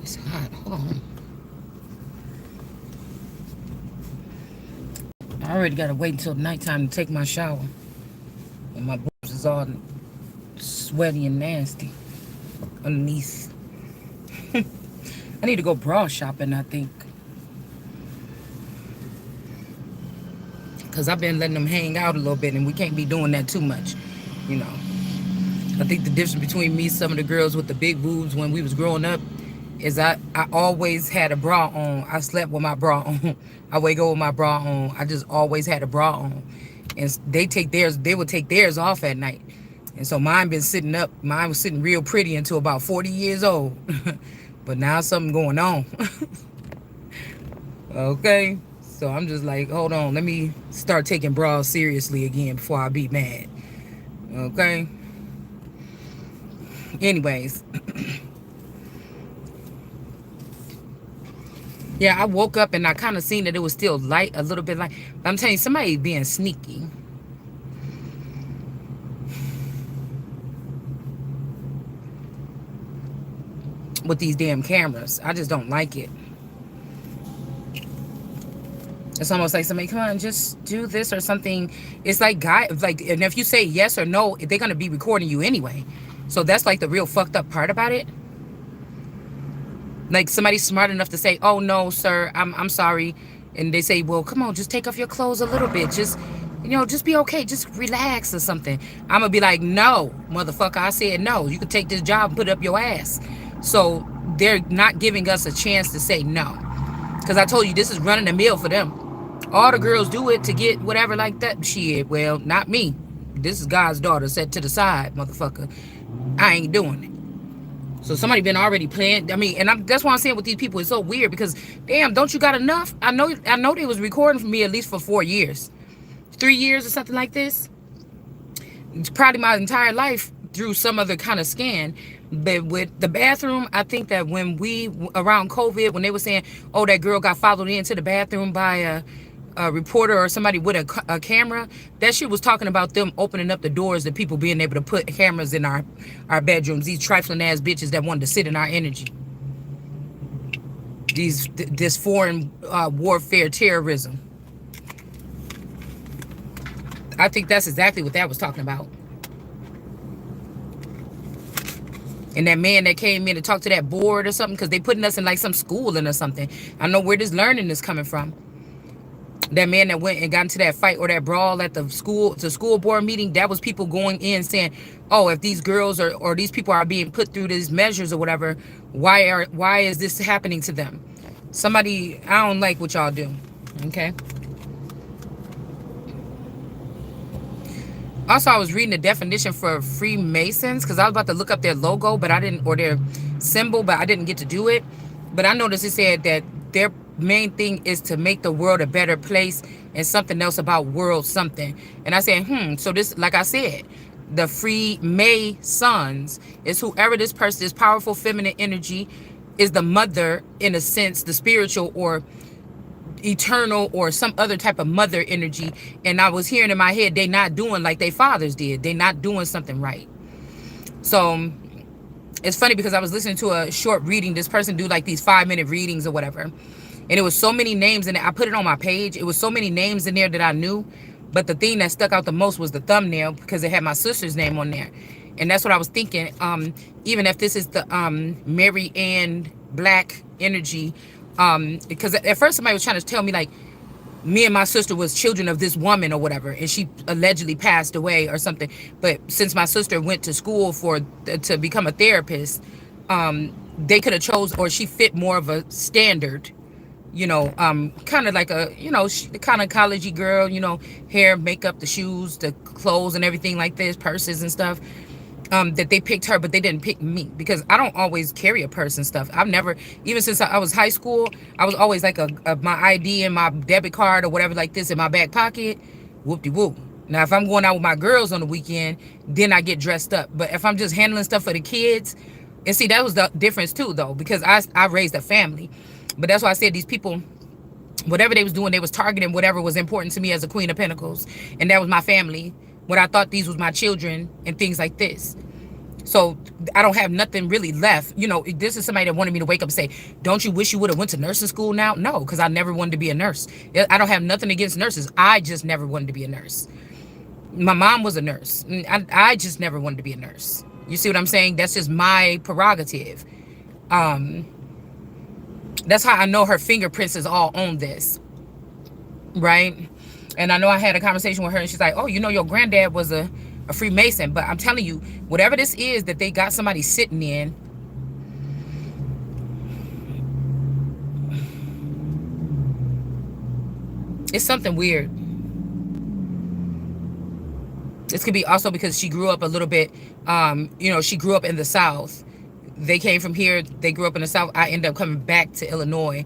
It's hot. Hold on. I already gotta wait until nighttime to take my shower. And my boobs is all sweaty and nasty underneath. I need to go bra shopping, I think. Because I've been letting them hang out a little bit, and we can't be doing that too much, you know. I think the difference between me, some of the girls with the big boobs when we was growing up, is I always had a bra on. I slept with my bra on. I wake up with my bra on. I just always had a bra on. And they would take theirs off at night. And so mine been sitting up. Mine was sitting real pretty until about 40 years old. But now something going on. Okay. So I'm just like, hold on, let me start taking bras seriously again before I be mad. Okay. Anyways. Yeah, I woke up and I kind of seen that it was still light, a little bit light. But I'm telling you, somebody being sneaky. With these damn cameras. I just don't like it. It's almost like somebody, come on, just do this or something. It's like, and if you say yes or no, they're going to be recording you anyway. So that's like the real fucked up part about it. Like somebody's smart enough to say, oh no, sir, I'm sorry. And they say, well, come on, just take off your clothes a little bit. Just, just be okay. Just relax or something. I'm going to be like, no, motherfucker. I said no. You could take this job and put it up your ass. So they're not giving us a chance to say no. Because I told you, this is running the mill for them. All the girls do it to get whatever like that. Shit, well, not me. This is God's daughter set to the side, motherfucker. I ain't doing it. So somebody been already playing. I mean, and that's why I'm saying with these people, it's so weird because, damn, don't you got enough? I know they was recording for me at least for 4 years. 3 years or something like this. It's probably my entire life through some other kind of scan. But with the bathroom, I think that when around COVID, when they were saying, oh, that girl got followed into the bathroom by a reporter or somebody with a camera, that shit was talking about them opening up the doors to people being able to put cameras in our bedrooms. These trifling ass bitches that wanted to sit in our energy. This foreign warfare terrorism. I think that's exactly what that was talking about. And that man that came in to talk to that board or something, because they putting us in like some schooling or something. I know where this learning is coming from. That man that went and got into that fight or that brawl at the school board meeting, that was people going in saying, oh, if these girls or these people are being put through these measures or whatever, why is this happening to them? Somebody, I don't like what y'all do. Okay. Also, I was reading the definition for Freemasons because I was about to look up their logo, but I didn't, or their symbol, but I didn't get to do it. But I noticed it said that their main thing is to make the world a better place, and something else about world something. And I said, so this, like I said, the Freemasons is whoever this person, this powerful feminine energy, is the mother in a sense, the spiritual or eternal or some other type of mother energy. And I was hearing in my head, they not doing like their fathers did. They not doing something right. So it's funny because I was listening to a short reading. This person do like these 5-minute readings or whatever. And it was so many names in it. I put it on my page. It was so many names in there that I knew. But the thing that stuck out the most was the thumbnail because it had my sister's name on there. And that's what I was thinking. Even if this is the Mary Ann Black energy, because at first somebody was trying to tell me like me and my sister was children of this woman or whatever, and she allegedly passed away or something. But since my sister went to school to become a therapist, they could have chose, or she fit more of a standard, kind of like a, kind of collegey girl, hair, makeup, the shoes, the clothes and everything like this, purses and stuff. That they picked her, but they didn't pick me because I don't always carry a purse and stuff. I've never, even since I was high school, I was always like my ID and my debit card or whatever like this in my back pocket. Whoop-de-whoop. Now, if I'm going out with my girls on the weekend, then I get dressed up. But if I'm just handling stuff for the kids, and see, that was the difference too, though, because I raised a family. But that's why I said these people, whatever they was doing, they was targeting whatever was important to me as a Queen of Pentacles. And that was my family. What I thought these was my children and things like this. So I don't have nothing really left. This is somebody that wanted me to wake up and say, don't you wish you would have went to nursing school now? No, because I never wanted to be a nurse. I don't have nothing against nurses. I just never wanted to be a nurse. My mom was a nurse. I just never wanted to be a nurse. You see what I'm saying? That's just my prerogative. Um, that's how I know her fingerprints is all on this, right? And I know I had a conversation with her, and she's like, oh, your granddad was a Freemason. But I'm telling you, whatever this is that they got somebody sitting in, it's something weird. This could be also because she grew up a little bit, she grew up in the South. They came from here. They grew up in the South. I ended up coming back to Illinois,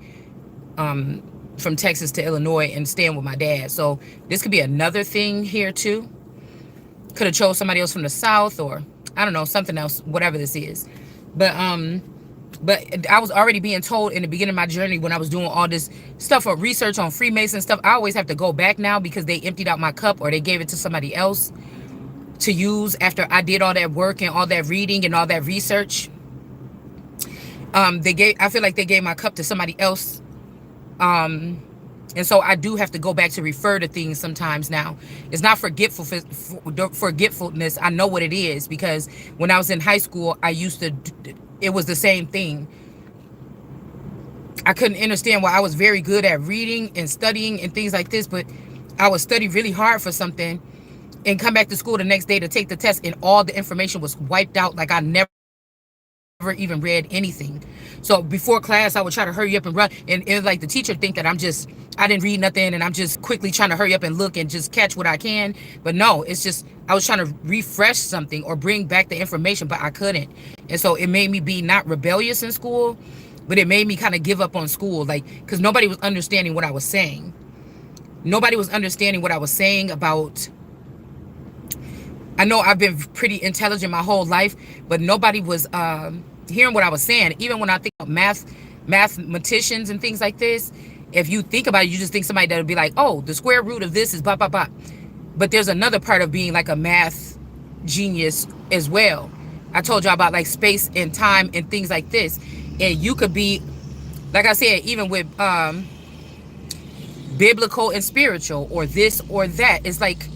from Texas to Illinois, and staying with my dad. So this could be another thing here too. Could have chose somebody else from the South, or I don't know, something else, whatever this is. But I was already being told in the beginning of my journey, when I was doing all this stuff for research on Freemason stuff. I always have to go back now because they emptied out my cup, or they gave it to somebody else to use after I did all that work and all that reading and all that research. I feel like they gave my cup to somebody else. And so I do have to go back to refer to things sometimes now. It's not forgetfulness. I know what it is, because when I was in high school, it was the same thing. I couldn't understand why I was very good at reading and studying and things like this, but I would study really hard for something and come back to school the next day to take the test, and all the information was wiped out, like I never even read anything. So before class, I would try to hurry up and run, and like the teacher think that I didn't read nothing, and I'm just quickly trying to hurry up and look and just catch what I can. But no, it's just I was trying to refresh something or bring back the information, but I couldn't. And so it made me be not rebellious in school, but it made me kind of give up on school, like, because nobody was understanding what I was saying. Nobody was understanding what I was saying about. I know I've been pretty intelligent my whole life, but nobody was hearing what I was saying. Even when I think of mathematicians and things like this, if you think about it, you just think somebody that'll be like, oh, the square root of this is blah, blah, blah. But there's another part of being like a math genius as well. I told you about like space and time and things like this. And you could be, like I said, even with biblical and spiritual, or this or that. It's like,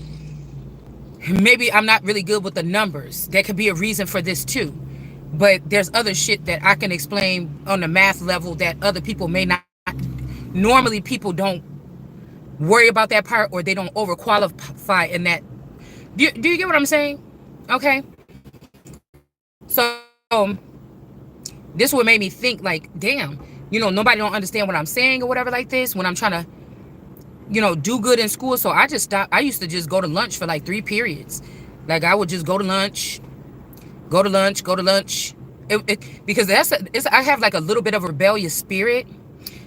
maybe I'm not really good with the numbers. That could be a reason for this too. But there's other shit that I can explain on the math level that other people may not. Normally people don't worry about that part, or they don't overqualify in that. Do you get what I'm saying? Okay. So this would make me think like, damn, nobody don't understand what I'm saying or whatever like this when I'm trying to, do good in school. So I just stopped. I used to just go to lunch for like 3 periods. Like I would just go to lunch. Because I have like a little bit of a rebellious spirit.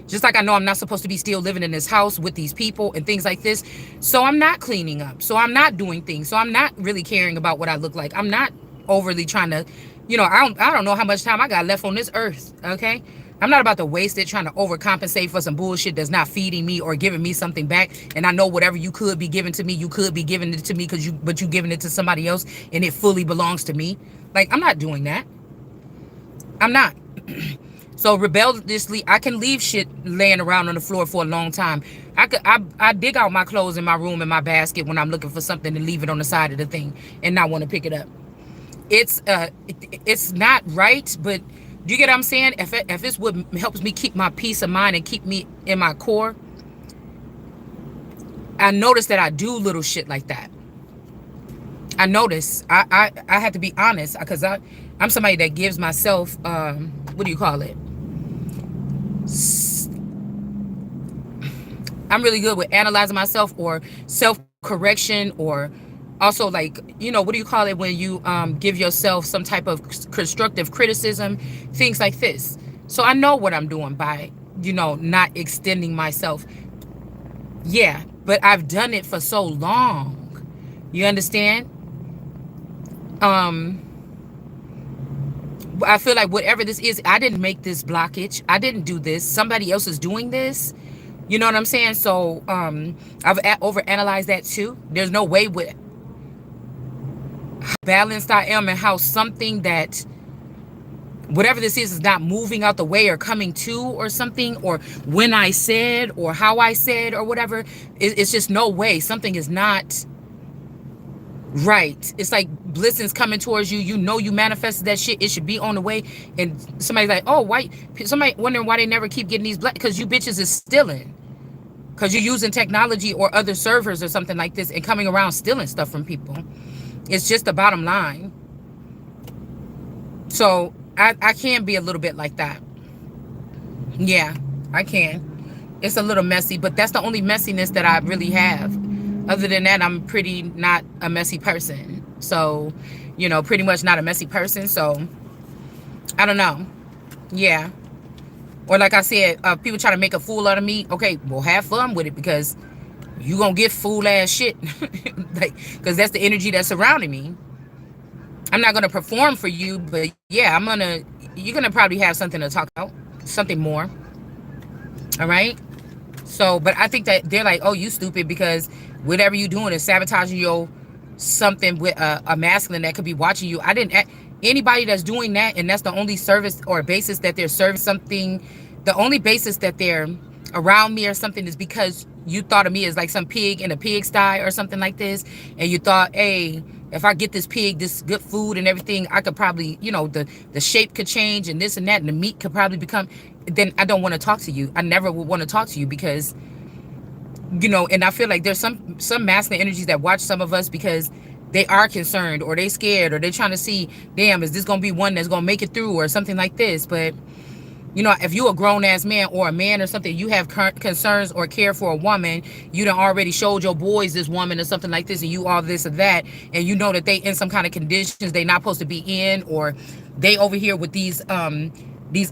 Just like I know I'm not supposed to be still living in this house with these people and things like this. So I'm not cleaning up. So I'm not doing things. So I'm not really caring about what I look like. I'm not overly trying to, I don't know how much time I got left on this earth. Okay. I'm not about to waste it trying to overcompensate for some bullshit that's not feeding me or giving me something back. And I know whatever you could be giving to me, you could be giving it to me but you giving it to somebody else and it fully belongs to me. Like, I'm not doing that. I'm not. So rebelliously, I can leave shit laying around on the floor for a long time. I dig out my clothes in my room in my basket when I'm looking for something and leave it on the side of the thing and not want to pick it up. It's not right, but do you get what I'm saying? If it's what helps me keep my peace of mind and keep me in my core, I notice that I do little shit like that. I notice. I have to be honest, because I'm somebody that gives myself, what do you call it? I'm really good with analyzing myself, or self-correction, or also like, what do you call it when you give yourself some type of constructive criticism, things like this. So I know what I'm doing by, not extending myself. Yeah, but I've done it for so long. You understand? I feel like whatever this is, I didn't make this blockage. I didn't do this. Somebody else is doing this. You know what I'm saying? So I've overanalyzed that too. There's no way balanced I am, and how something that whatever this is not moving out the way or coming to or something, or when I said or how I said or whatever. It's just no way. Something is not right. It's like blessings coming towards you. You know you manifested that shit. It should be on the way. And somebody's like, oh, why? Somebody wondering why they never keep getting these black, because you bitches is stealing. Because you're using technology or other servers or something like this and coming around stealing stuff from people. It's just the bottom line. So I can be a little bit like that. Yeah, I can. It's a little messy, but that's the only messiness that I really have. Other than that, I'm pretty not a messy person. So, you know, pretty much not a messy person. So, I don't know. Yeah. Or like I said, people try to make a fool out of me. Okay, well, have fun with it, because you gonna get fool ass shit. Like, because that's the energy that's surrounding me. I'm not gonna perform for you, but yeah, you're gonna probably have something to talk about, something more. All right. So, but I think that they're like, oh, you stupid, because whatever you doing is sabotaging your something with a masculine that could be watching you. Anybody that's doing that, and that's the only service or basis that they're serving something, the only basis that they're around me or something is because you thought of me as like some pig in a pigsty or something like this. And you thought, hey, if I get this pig, this good food and everything, I could probably, you know, the shape could change and this and that, and the meat could probably become, then I don't want to talk to you. I never would want to talk to you, because, you know, and I feel like there's some masculine energies that watch some of us because they are concerned, or they scared, or they trying to see, damn, is this going to be one that's going to make it through or something like this. But, you know, if you a grown-ass man or a man or something, you have concerns or care for a woman, you done already showed your boys this woman or something like this, and you all this or that, and you know that they in some kind of conditions they not supposed to be in, or they over here with these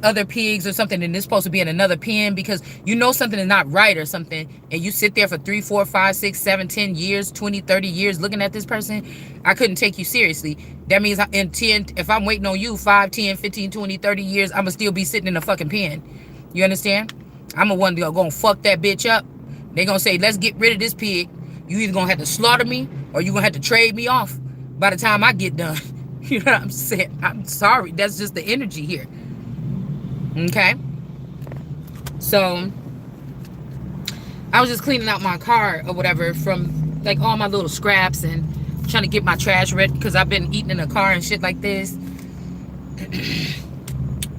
other pigs or something, and this supposed to be in another pen, because you know something is not right or something, and you sit there for 3, 4, 5, 6, 7, 10 years, 20, 30 years looking at this person. I couldn't take you seriously. That means in 10, if I'm waiting on you 5, 10, 15, 20, 30 years, I'm gonna still be sitting in a fucking pen. You understand? I'm the one gonna fuck that bitch up. They gonna say, let's get rid of this pig. You either gonna have to slaughter me, or you gonna have to trade me off by the time I get done. You know what I'm saying? I'm sorry. That's just the energy here. Okay, so I was just cleaning out my car or whatever from like all my little scraps, and trying to get my trash ready, because I've been eating in the car and shit like this.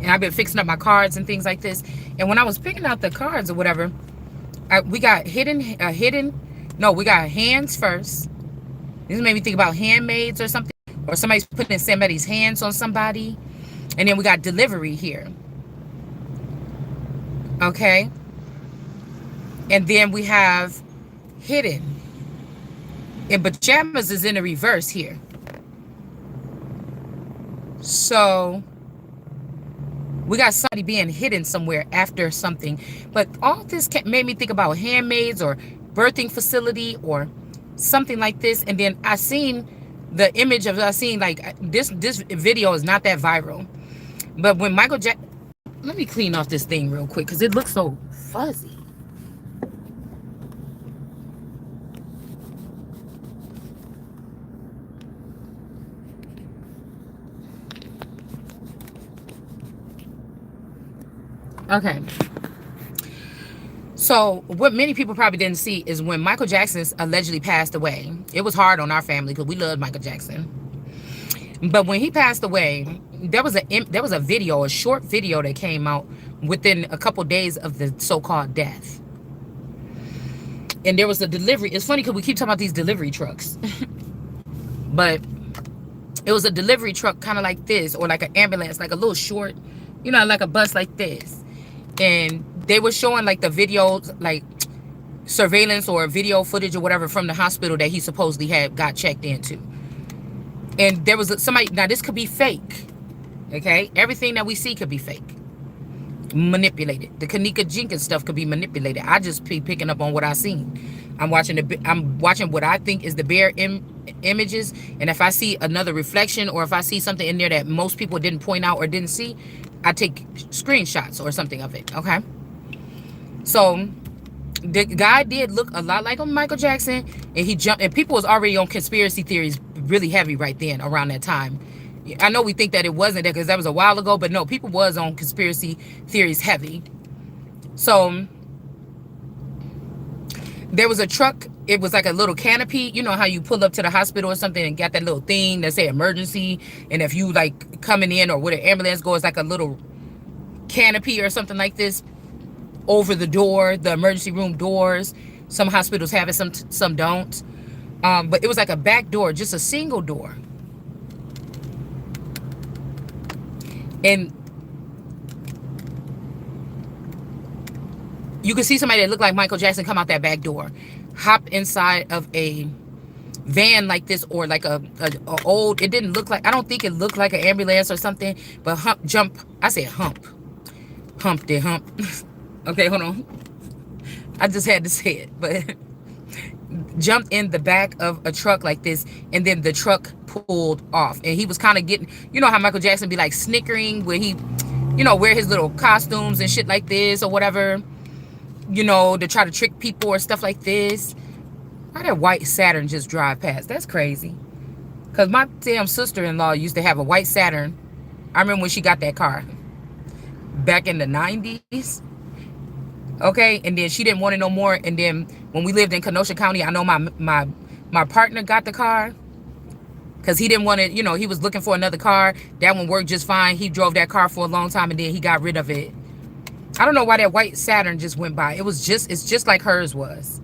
And I've been fixing up my cards and things like this. And when I was picking out the cards or whatever, we got we got hands first. This made me think about handmaids or something, or somebody's putting somebody's hands on somebody. And then we got delivery here. Okay, and then we have hidden, and pajamas is in the reverse here. So we got somebody being hidden somewhere after something. But all this made me think about handmaids or birthing facility or something like this. And then I seen the image of, like this video is not that viral, but when Michael Jackson, let me clean off this thing real quick because it looks so fuzzy. Okay. So what many people probably didn't see is when Michael Jackson allegedly passed away. It was hard on our family because we loved Michael Jackson. But when he passed away, there was a video, a short video that came out within a couple days of the so-called death. And there was a delivery. It's funny because we keep talking about these delivery trucks. But it was a delivery truck kind of like this, or like an ambulance, like a little short, you know, like a bus like this. And they were showing like the videos, like surveillance or video footage or whatever from the hospital that he supposedly got checked into. And there was somebody, now this could be fake, okay? Everything that we see could be fake, manipulated. The Kanika Jenkins stuff could be manipulated. I just be picking up on what I seen. I'm watching what I think is the bare images, and if I see another reflection, or if I see something in there that most people didn't point out or didn't see, I take screenshots or something of it, okay? So the guy did look a lot like Michael Jackson, and he jumped, and people was already on conspiracy theories really heavy right then around that time. I know we think that it wasn't there because that was a while ago, but no, people was on conspiracy theories heavy. So there was a truck. It was like a little canopy. You know how you pull up to the hospital or something and got that little thing that say emergency, and if you like coming in or where the ambulance goes, like a little canopy or something like this over the door, the emergency room doors. Some hospitals have it, some don't. But it was like a back door, just a single door. And you could see somebody that looked like Michael Jackson come out that back door, hop inside of a van like this, or like a old, it didn't look like, I don't think it looked like an ambulance or something, but jump, I said humped it, hump. Okay, hold on. I just had to say it, but jumped in the back of a truck like this, and then the truck pulled off. And he was kind of getting, you know how Michael Jackson be like snickering, where he, you know, wear his little costumes and shit like this or whatever, you know, to try to trick people or stuff like this. Why that white Saturn just drive past? That's crazy. Because my damn sister-in-law used to have a white Saturn. I remember when she got that car back in the 90s. Okay, and then she didn't want it no more. And then when we lived in Kenosha County, I know my partner got the car because he didn't want it. You know, he was looking for another car. That one worked just fine. He drove that car for a long time, and then he got rid of it. I don't know why that white Saturn just went by. It's just like hers was.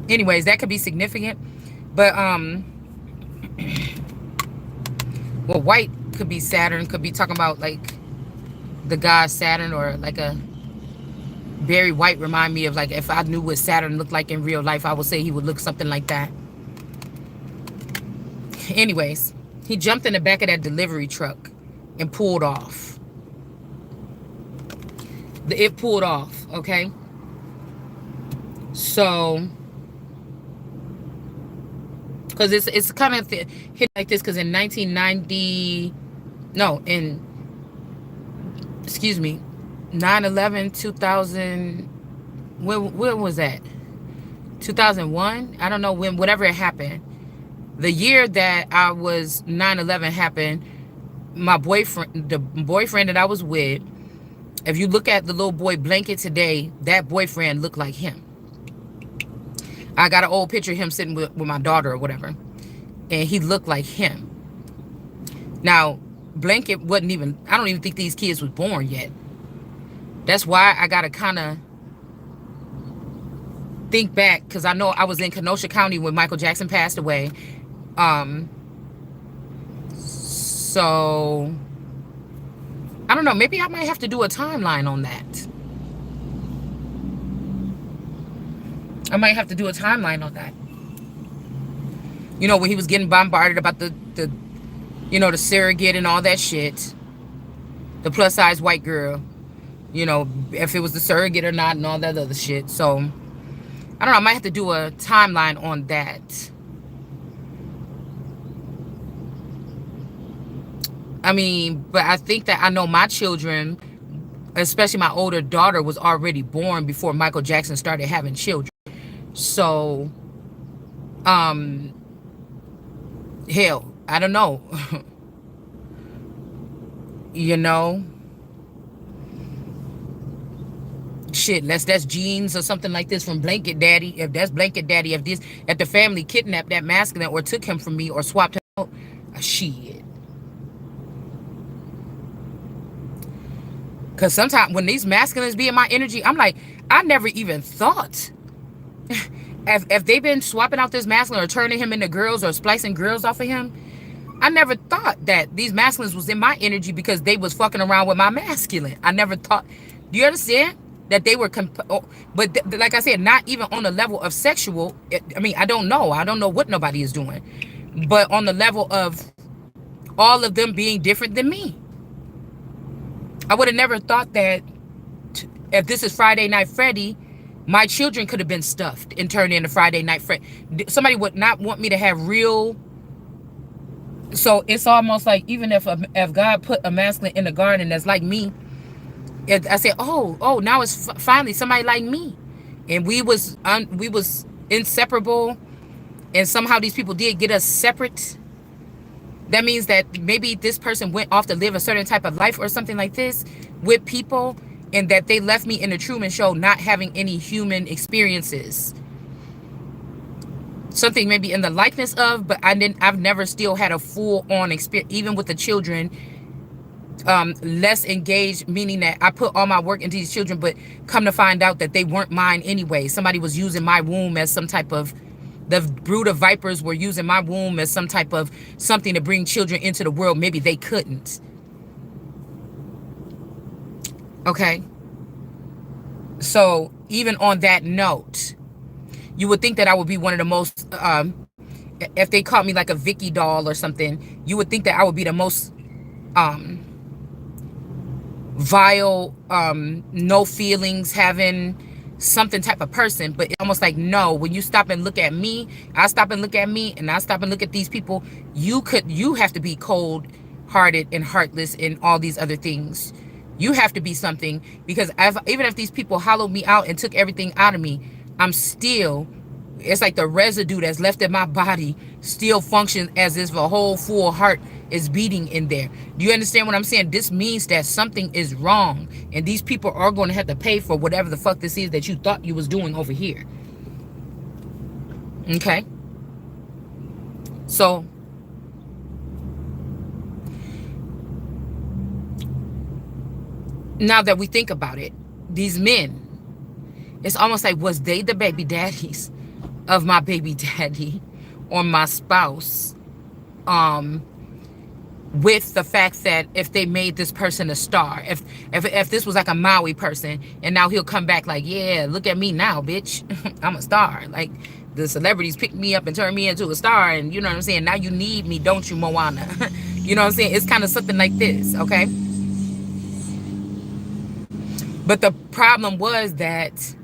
Anyways, that could be significant. But well, white could be Saturn, could be talking about like the god Saturn, or like a Barry White remind me of, like, if I knew what Saturn looked like in real life, I would say he would look something like that. Anyways, he jumped in the back of that delivery truck and pulled off. It pulled off, okay? So, because it's kind of hit like this, because in 1990, no, in, excuse me, 9/11, 2000, when was that? 2001? I don't know when, whatever it happened. The year that I was 9/11 happened, my boyfriend, the boyfriend that I was with, if you look at the little boy Blanket today, that boyfriend looked like him. I got an old picture of him sitting with my daughter or whatever, and he looked like him. Now, Blanket wasn't even, I don't even think these kids was born yet. That's why I got to kind of think back, because I know I was in Kenosha County when Michael Jackson passed away. So, I don't know. Maybe I might have to do a timeline on that. I might have to do a timeline on that. You know, when he was getting bombarded about the you know, the surrogate and all that shit. The plus size white girl. You know, if it was the surrogate or not and all that other shit. So, I don't know. I might have to do a timeline on that. I mean, but I think that I know my children, especially my older daughter, was already born before Michael Jackson started having children. So, hell, I don't know. You know? Shit, unless that's genes or something like this from Blanket Daddy. If that's Blanket Daddy, if the family kidnapped that masculine or took him from me or swapped him out, shit. Because sometimes when these masculines be in my energy, I'm like, I never even thought. If they've been swapping out this masculine or turning him into girls or splicing girls off of him, I never thought that these masculines was in my energy because they was fucking around with my masculine. I never thought. Do you understand? That they were, but like I said, not even on the level of sexual. I mean, I don't know. I don't know what nobody is doing. But on the level of all of them being different than me. I would have never thought that if this is Friday Night Freddy, my children could have been stuffed and turned into Friday Night Freddy. Somebody would not want me to have real. So it's almost like, even if God put a masculine in the garden that's like me, I said, oh, now it's finally somebody like me, and we was inseparable and somehow these people did get us separate, that means that maybe this person went off to live a certain type of life or something like this with people, and that they left me in the Truman Show not having any human experiences. Something maybe in the likeness of, but I've never still had a full on experience, even with the children. Less engaged, meaning that I put all my work into these children, but come to find out that they weren't mine anyway. Somebody was using my womb as some type of, the brood of vipers were using my womb as some type of something to bring children into the world. Maybe they couldn't. Okay. So even on that note, you would think that I would be one of the most, if they called me like a Vicky doll or something, you would think that I would be the most vile, no feelings, having something type of person. But it's almost like, no, when you stop and look at me, I stop and look at me, and I stop and look at these people, you have to be cold hearted and heartless and all these other things. You have to be something, because even if these people hollowed me out and took everything out of me, I'm still, it's like the residue that's left in my body still functions as if a whole full heart is beating in there. Do you understand what I'm saying? This means that something is wrong, and these people are going to have to pay for whatever the fuck this is that you thought you was doing over here. Okay? So now that we think about it, these men, it's almost like, was they the baby daddies of my baby daddy or my spouse? With the fact that if they made this person a star, if this was like a Maui person, and now he'll come back like, yeah, look at me now, bitch. I'm a star. Like, the celebrities picked me up and turned me into a star, and you know what I'm saying? Now you need me, don't you, Moana? You know what I'm saying? It's kind of something like this, okay? But the problem was that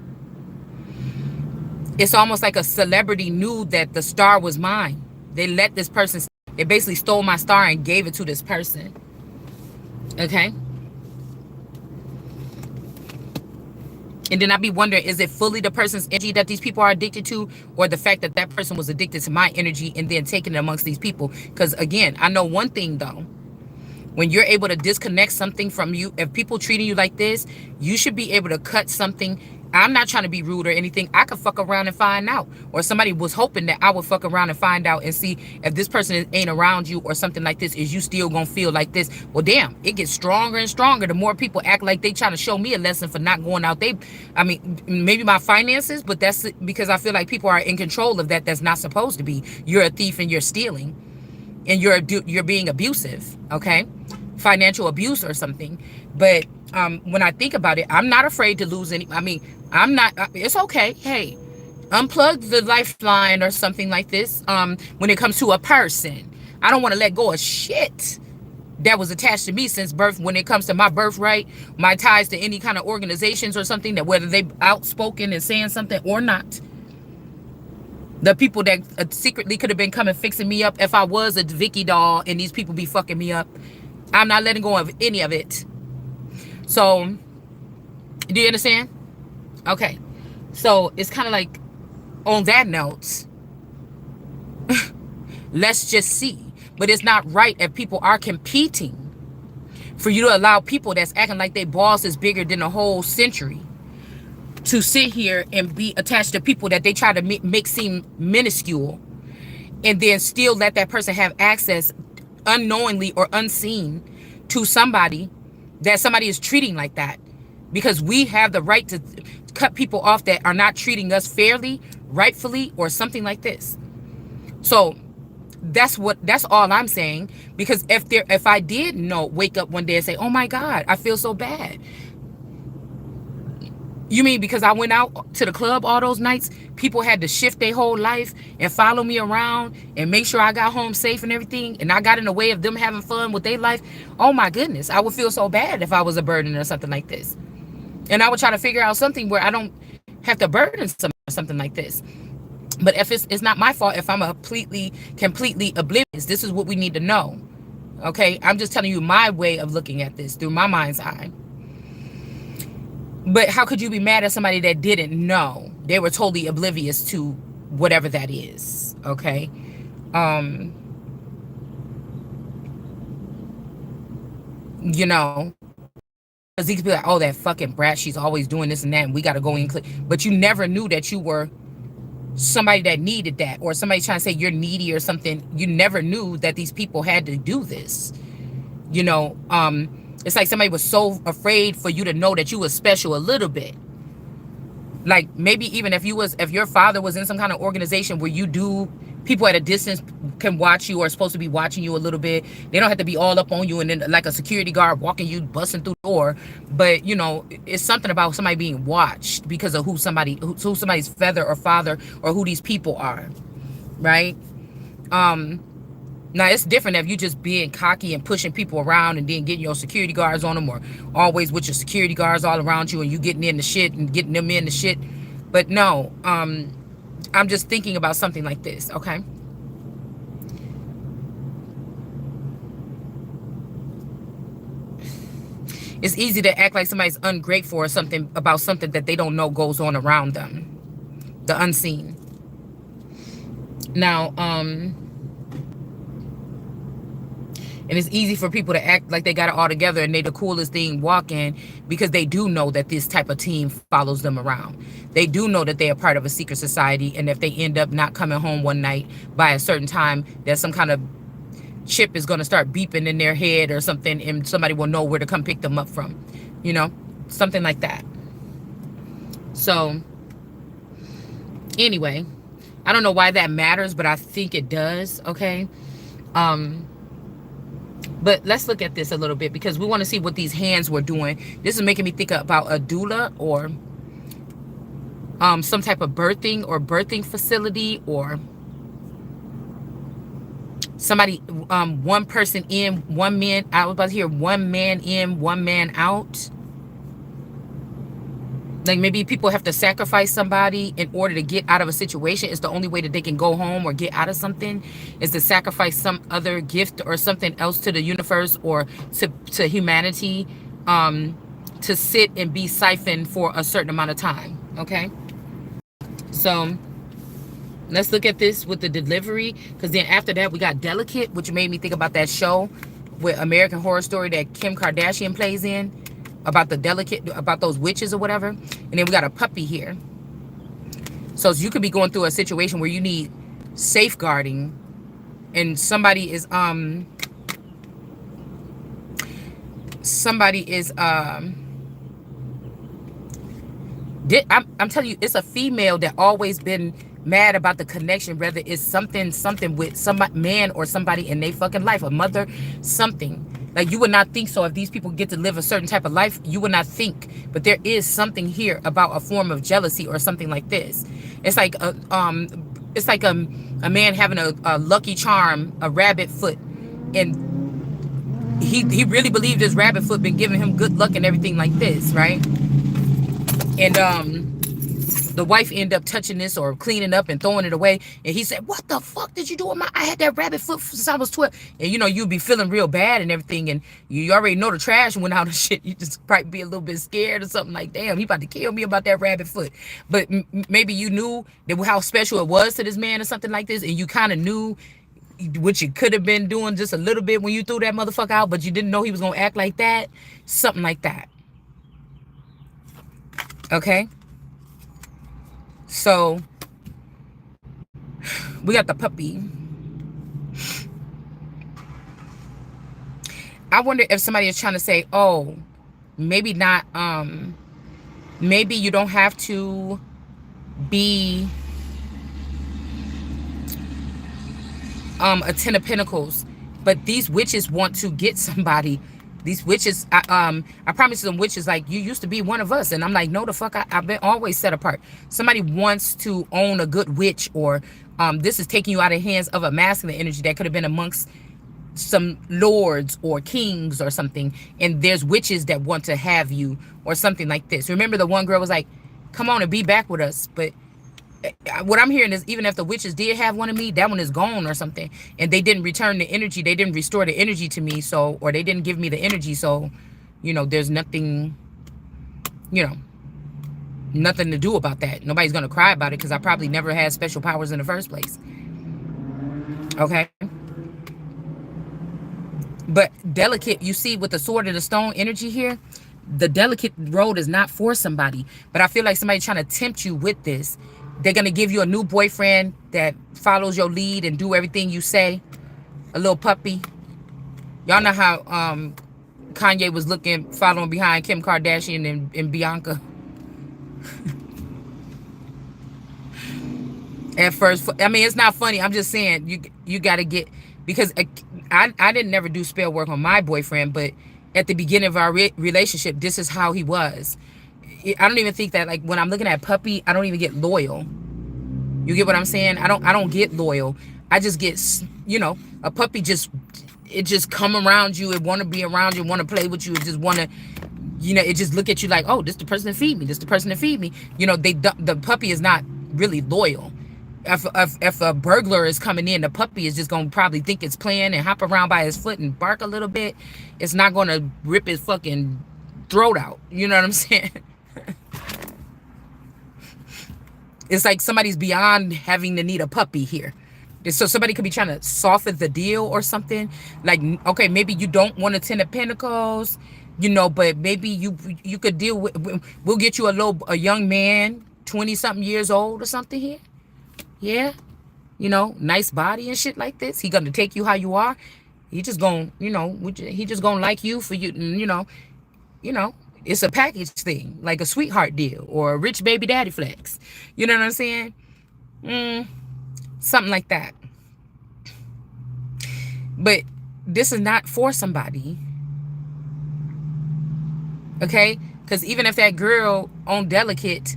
it's almost like a celebrity knew that the star was mine. They let this person, they basically stole my star and gave it to this person. Okay? And then I'd be wondering, is it fully the person's energy that these people are addicted to, or the fact that that person was addicted to my energy and then taking it amongst these people? Because again, I know one thing though. When you're able to disconnect something from you, if people treating you like this, you should be able to cut something. I'm not trying to be rude or anything. I could fuck around and find out. Or somebody was hoping that I would fuck around and find out and see if this person ain't around you or something like this. Is you still gonna feel like this? Well, damn, it gets stronger and stronger the more people act like they trying to show me a lesson for not going out. I mean, maybe my finances, but that's because I feel like people are in control of that. That's not supposed to be. You're a thief and you're stealing. And you're being abusive, okay? Financial abuse or something. But when I think about it, I'm not afraid to lose any. I mean, I'm not. It's okay. Hey, unplug the lifeline or something like this. When it comes to a person, I don't want to let go of shit that was attached to me since birth. When it comes to my birthright, my ties to any kind of organizations or something, that whether they outspoken and saying something or not. The people that secretly could have been coming fixing me up if I was a Vicky doll and these people be fucking me up. I'm not letting go of any of it. So, do you understand? Okay. So, it's kind of like, on that note, let's just see. But it's not right if people are competing for you to allow people that's acting like their boss is bigger than a whole century to sit here and be attached to people that they try to make seem minuscule, and then still let that person have access unknowingly or unseen to somebody that somebody is treating like that, because we have the right to cut people off that are not treating us fairly, rightfully, or something like this. So that's all I'm saying. Because if I did wake up one day and say, oh my God, I feel so bad. You mean because I went out to the club all those nights, people had to shift their whole life and follow me around and make sure I got home safe and everything, and I got in the way of them having fun with their life? Oh my goodness, I would feel so bad if I was a burden or something like this. And I would try to figure out something where I don't have to burden something like this. But if it's not my fault if I'm completely oblivious. This is what we need to know. Okay? I'm just telling you my way of looking at this through my mind's eye. But how could you be mad at somebody that didn't know? They were totally oblivious to whatever that is. Okay. Um, you know, because these people are like, oh, that fucking brat, she's always doing this and that, and we got to go in. But you never knew that you were somebody that needed that, or somebody trying to say you're needy or something. You never knew that these people had to do this. You know, it's like somebody was so afraid for you to know that you was special a little bit. Like maybe even if your father was in some kind of organization where you do, people at a distance can watch you or are supposed to be watching you a little bit. They don't have to be all up on you and then like a security guard walking you, busting through the door. But you know, it's something about somebody being watched because of who somebody's feather or father or who these people are, right? Now it's different if you just being cocky and pushing people around and then getting your security guards on them, or always with your security guards all around you and you getting in the shit and getting them in the shit. But no, I'm just thinking about something like this, okay? It's easy to act like somebody's ungrateful or something about something that they don't know goes on around them. The unseen. Now, and it's easy for people to act like they got it all together and they the coolest thing walking because they do know that this type of team follows them around. They do know that they are part of a secret society, and if they end up not coming home one night by a certain time, that some kind of chip is going to start beeping in their head or something, and somebody will know where to come pick them up from. You know, something like that. So, anyway, I don't know why that matters, but I think it does, okay? But let's look at this a little bit because we want to see what these hands were doing. This is making me think about a doula or some type of birthing facility, or somebody, one person in, one man. I was about to hear one man in, one man out. Like maybe people have to sacrifice somebody in order to get out of a situation. It's the only way that they can go home or get out of something is to sacrifice some other gift or something else to the universe or to humanity, to sit and be siphoned for a certain amount of time. Okay. So let's look at this with the delivery, because then after that we got Delicate, which made me think about that show with American Horror Story that Kim Kardashian plays in, about the delicate, about those witches or whatever. And then we got a puppy here. So you could be going through a situation where you need safeguarding, and somebody is I'm telling you, it's a female that always been mad about the connection, whether it's something with some man or somebody in their fucking life, a mother, something. Like, you would not think so if these people get to live a certain type of life. You would not think, but there is something here about a form of jealousy or something like this. It's like a man having a lucky charm, a rabbit foot, and he really believed his rabbit foot been giving him good luck and everything like this, right? And the wife ended up touching this or cleaning up and throwing it away. And he said, what the fuck did you do with I had that rabbit foot since I was 12. And you know, you'd be feeling real bad and everything. And you already know the trash went out and shit. You just probably be a little bit scared or something like, damn, he about to kill me about that rabbit foot. But maybe you knew that how special it was to this man or something like this. And you kind of knew what you could have been doing just a little bit when you threw that motherfucker out, but you didn't know he was going to act like that. Something like that. Okay. So we got the puppy. I wonder if somebody is trying to say, oh, maybe not, maybe you don't have to be a 10 of Pentacles, but these witches want to get somebody. These witches, I promise some witches, like, you used to be one of us. And I'm like, no, the fuck, I've been always set apart. Somebody wants to own a good witch, or this is taking you out of the hands of a masculine energy that could have been amongst some lords or kings or something. And there's witches that want to have you or something like this. Remember, the one girl was like, come on and be back with us. But what I'm hearing is, even if the witches did have one of me, that one is gone or something, and they didn't return the energy, they didn't restore the energy to me, so, or they didn't give me the energy, so, you know, there's nothing, you know, nothing to do about that. Nobody's gonna cry about it because I probably never had special powers in the first place. Okay. But delicate, you see, with the sword and the stone energy here, the delicate road is not for somebody. But I feel like somebody trying to tempt you with this. They're going to give you a new boyfriend that follows your lead and do everything you say. A little puppy. Y'all know how Kanye was looking, following behind Kim Kardashian and Bianca. At first, I mean, it's not funny. I'm just saying you got to get, because I didn't never do spell work on my boyfriend, but at the beginning of our relationship, this is how he was. I don't even think that, like, when I'm looking at puppy, I don't even get loyal. You get what I'm saying? I don't get loyal. I just get, a puppy it just come around you. It want to be around you, want to play with you. It just want to, it just look at you like, oh, this the person to feed me. This the person to feed me. The puppy is not really loyal. If a burglar is coming in, the puppy is just going to probably think it's playing and hop around by his foot and bark a little bit. It's not going to rip his fucking throat out. You know what I'm saying? It's like somebody's beyond having to need a puppy here. So somebody could be trying to soften the deal or something. Like, okay, maybe you don't want a 10 of Pentacles, but maybe you could deal with, we'll get you a young man, 20-something years old or something here. Yeah. Nice body and shit like this. He gonna take you how you are. He just gonna, he just gonna like you for you, it's a package thing, like a sweetheart deal or a rich baby daddy flex. You know what I'm saying? Something like that. But this is not for somebody. Okay? Because even if that girl on Delicate,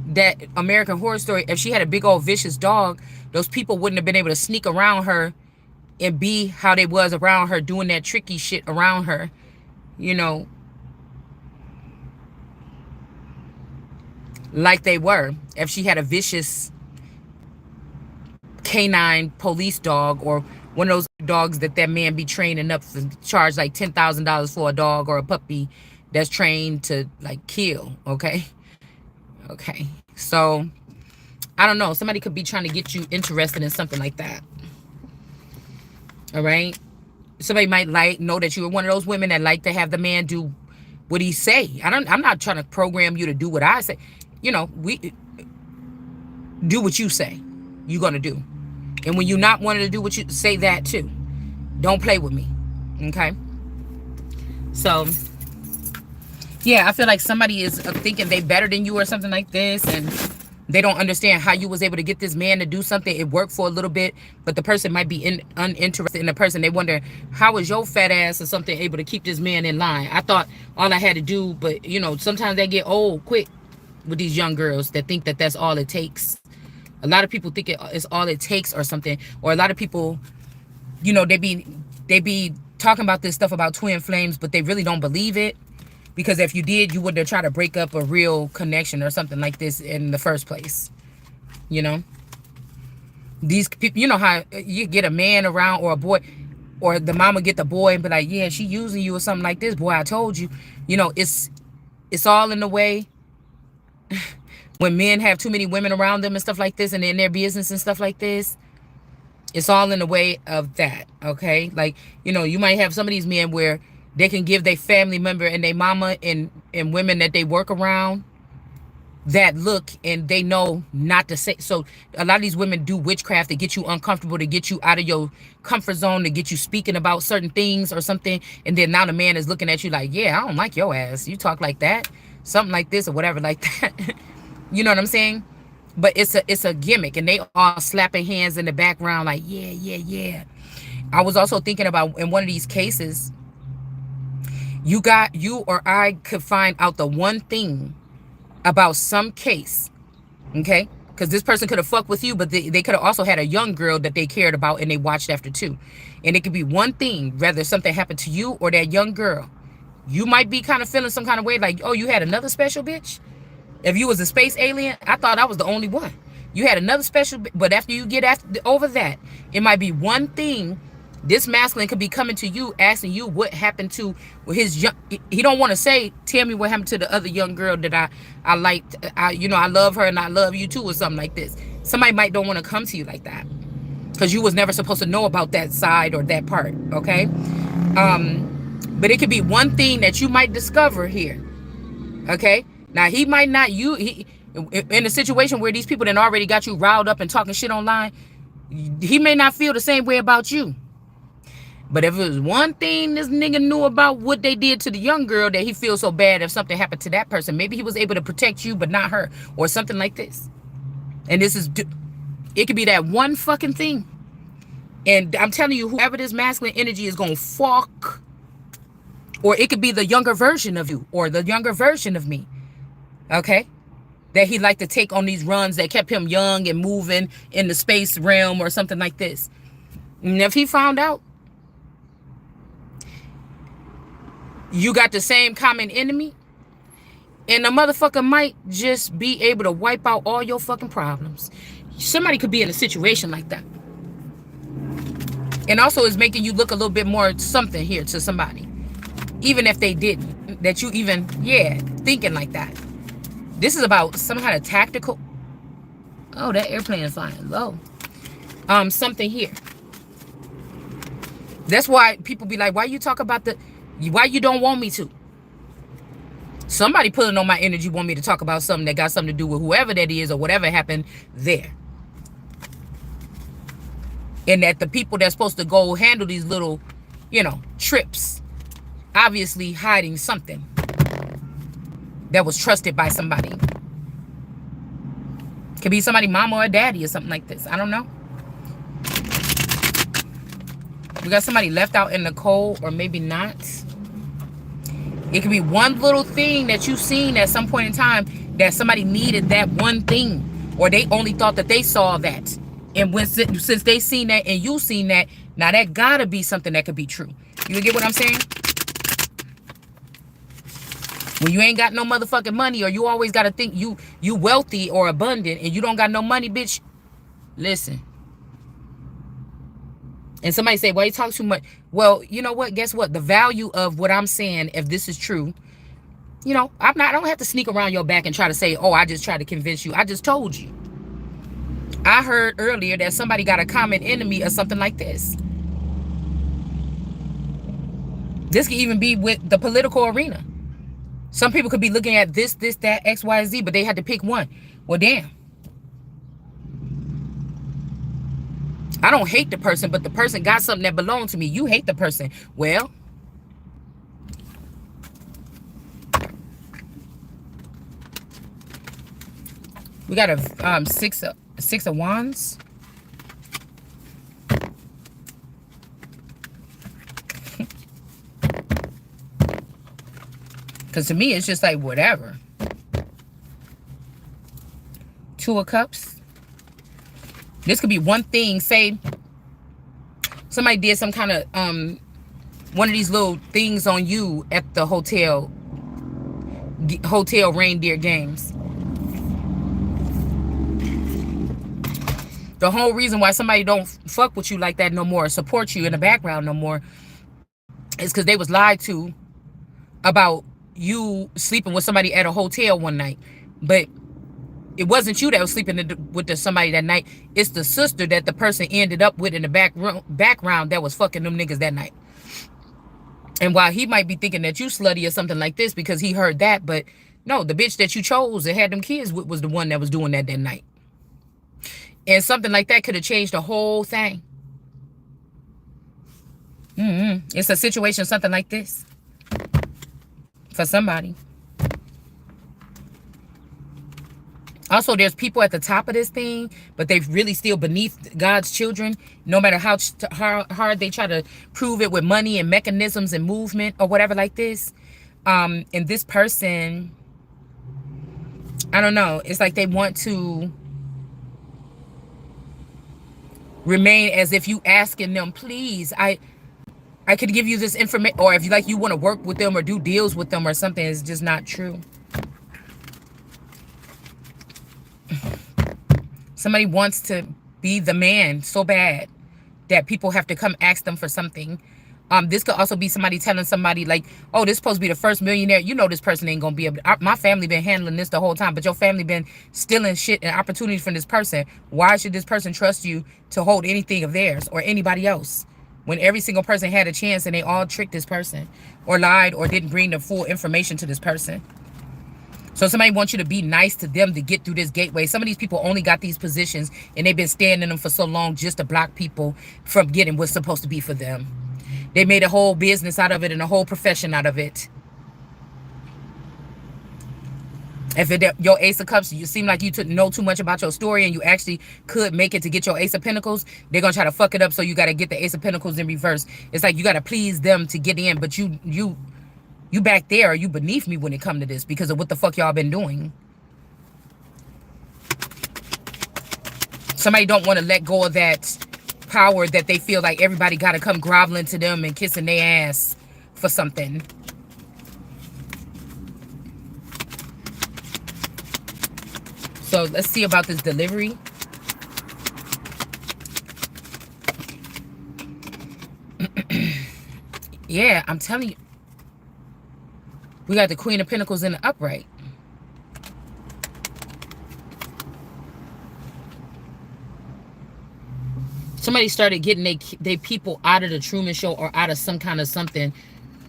that American Horror Story, if she had a big old vicious dog, those people wouldn't have been able to sneak around her and be how they was around her, doing that tricky shit around her. Like they were. If she had a vicious canine police dog, or one of those dogs that man be training up to charge like $10,000 for a dog, or a puppy that's trained to like kill. Okay. So I don't know. Somebody could be trying to get you interested in something like that. All right. Somebody might know that you're one of those women that like to have the man do what he say. I'm not trying to program you to do what I say. We do what you say you're gonna do. And when you're not wanting to do what you say, that too. Don't play with me. Okay? So, yeah, I feel like somebody is thinking they better than you or something like this, and they don't understand how you was able to get this man to do something. It worked for a little bit, but the person might be uninterested in the person. They wonder, how is your fat ass or something able to keep this man in line? I thought all I had to do, but, sometimes they get old quick with these young girls that think that that's all it takes. A lot of people think it's all it takes or something. Or a lot of people, they be talking about this stuff about twin flames, but they really don't believe it. Because if you did, you wouldn't have tried to break up a real connection or something like this in the first place. These people, how you get a man around, or a boy, or the mama get the boy and be like, yeah, she using you or something like this. Boy, I told you. It's all in the way. When men have too many women around them and stuff like this, and in their business and stuff like this, it's all in the way of that. Okay? Like, you might have some of these men where they can give their family member and their mama and women that they work around that look, and they know not to say. So a lot of these women do witchcraft to get you uncomfortable, to get you out of your comfort zone, to get you speaking about certain things or something. And then now the man is looking at you like, yeah, I don't like your ass. You talk like that, something like this or whatever like that. You know what I'm saying? But it's a gimmick, and they all slapping hands in the background like, yeah. I was also thinking about, in one of these cases, you or I could find out the one thing about some case, okay? Because this person could have fucked with you, but they could have also had a young girl that they cared about and they watched after too. And it could be one thing, whether something happened to you or that young girl. You might be kind of feeling some kind of way like, oh, you had another special bitch? If you was a space alien, I thought I was the only one. You had another special, but after you get over that, it might be one thing. This masculine could be coming to you, asking you what happened to his young. He don't want to say, tell me what happened to the other young girl that I liked. I love her and I love you too, or something like this. Somebody might don't want to come to you like that. because you was never supposed to know about that side or that part, okay? But it could be one thing that you might discover here, okay? Now, he might not, in a situation where these people that already got you riled up and talking shit online, he may not feel the same way about you. But if it was one thing this nigga knew about what they did to the young girl that he feels so bad if something happened to that person, maybe he was able to protect you but not her, or something like this. And this is, it could be that one fucking thing. And I'm telling you, whoever this masculine energy is gonna fuck, or it could be the younger version of you or the younger version of me, okay? That he liked to take on these runs that kept him young and moving in the space realm or something like this. And if he found out you got the same common enemy, and the motherfucker might just be able to wipe out all your fucking problems. Somebody could be in a situation like that. And also is making you look a little bit more something here to somebody. Even if they didn't. That you even, thinking like that. This is about some kind of tactical. Oh, that airplane is flying low. Something here. That's why people be like, why you talk about why you don't want me to? Somebody pulling on my energy want me to talk about something that got something to do with whoever that is or whatever happened there. And that the people that's supposed to go handle these little, trips, obviously hiding something that was trusted by somebody. Could be somebody, mama or daddy or something like this. I don't know. We got somebody left out in the cold, or maybe not. It could be one little thing that you seen at some point in time that somebody needed that one thing, or they only thought that they saw that. And since they seen that and you seen that, now that gotta be something that could be true. You get what I'm saying? When you ain't got no motherfucking money, or you always gotta think you wealthy or abundant and you don't got no money, bitch, listen. And somebody say, well, you talk too much. Well, you know what? Guess what? The value of what I'm saying, if this is true, I don't have to sneak around your back and try to say, oh, I just tried to convince you. I just told you. I heard earlier that somebody got a common enemy or something like this. This could even be with the political arena. Some people could be looking at this, that, X, Y, Z, but they had to pick one. Well, damn. I don't hate the person, but the person got something that belonged to me. You hate the person. Well, we got a six of wands. Because to me, it's just like whatever. Two of cups. This could be one thing. Say somebody did some kind of one of these little things on you at the hotel reindeer games. The whole reason why somebody don't fuck with you like that no more, support you in the background no more, is because they was lied to about you sleeping with somebody at a hotel one night. But it wasn't you that was sleeping with somebody that night. It's the sister that the person ended up with in the background that was fucking them niggas that night. And while he might be thinking that you slutty or something like this because he heard that, but no, the bitch that you chose and had them kids with was the one that was doing that night. And something like that could have changed the whole thing. It's a situation, something like this. For somebody. Also, there's people at the top of this thing, but they're really still beneath God's children. No matter how hard they try to prove it with money and mechanisms and movement or whatever like this. And this person, I don't know. It's like they want to remain as if you asking them, please, I could give you this information. Or if you want to work with them or do deals with them or something, it's just not true. Somebody wants to be the man so bad that people have to come ask them for something. This could also be somebody telling somebody like, oh, this supposed to be the first millionaire. You know this person ain't gonna be able to, my family been handling this the whole time, but your family been stealing shit and opportunities from this person. Why should this person trust you to hold anything of theirs or anybody else? When every single person had a chance and they all tricked this person or lied or didn't bring the full information to this person. So somebody wants you to be nice to them to get through this gateway. Some of these people only got these positions and they've been staying in them for so long just to block people from getting what's supposed to be for them. They made a whole business out of it and a whole profession out of it. If your Ace of Cups, you seem like you know too much about your story and you actually could make it to get your Ace of Pentacles, they're going to try to fuck it up, so you got to get the Ace of Pentacles in reverse. It's like you got to please them to get in, but you back there, or you beneath me when it come to this because of what the fuck y'all been doing. Somebody don't want to let go of that power that they feel like everybody got to come groveling to them and kissing their ass for something. So let's see about this delivery. Yeah, I'm telling you. We got the Queen of Pentacles in the upright. Somebody started getting they people out of the Truman Show or out of some kind of something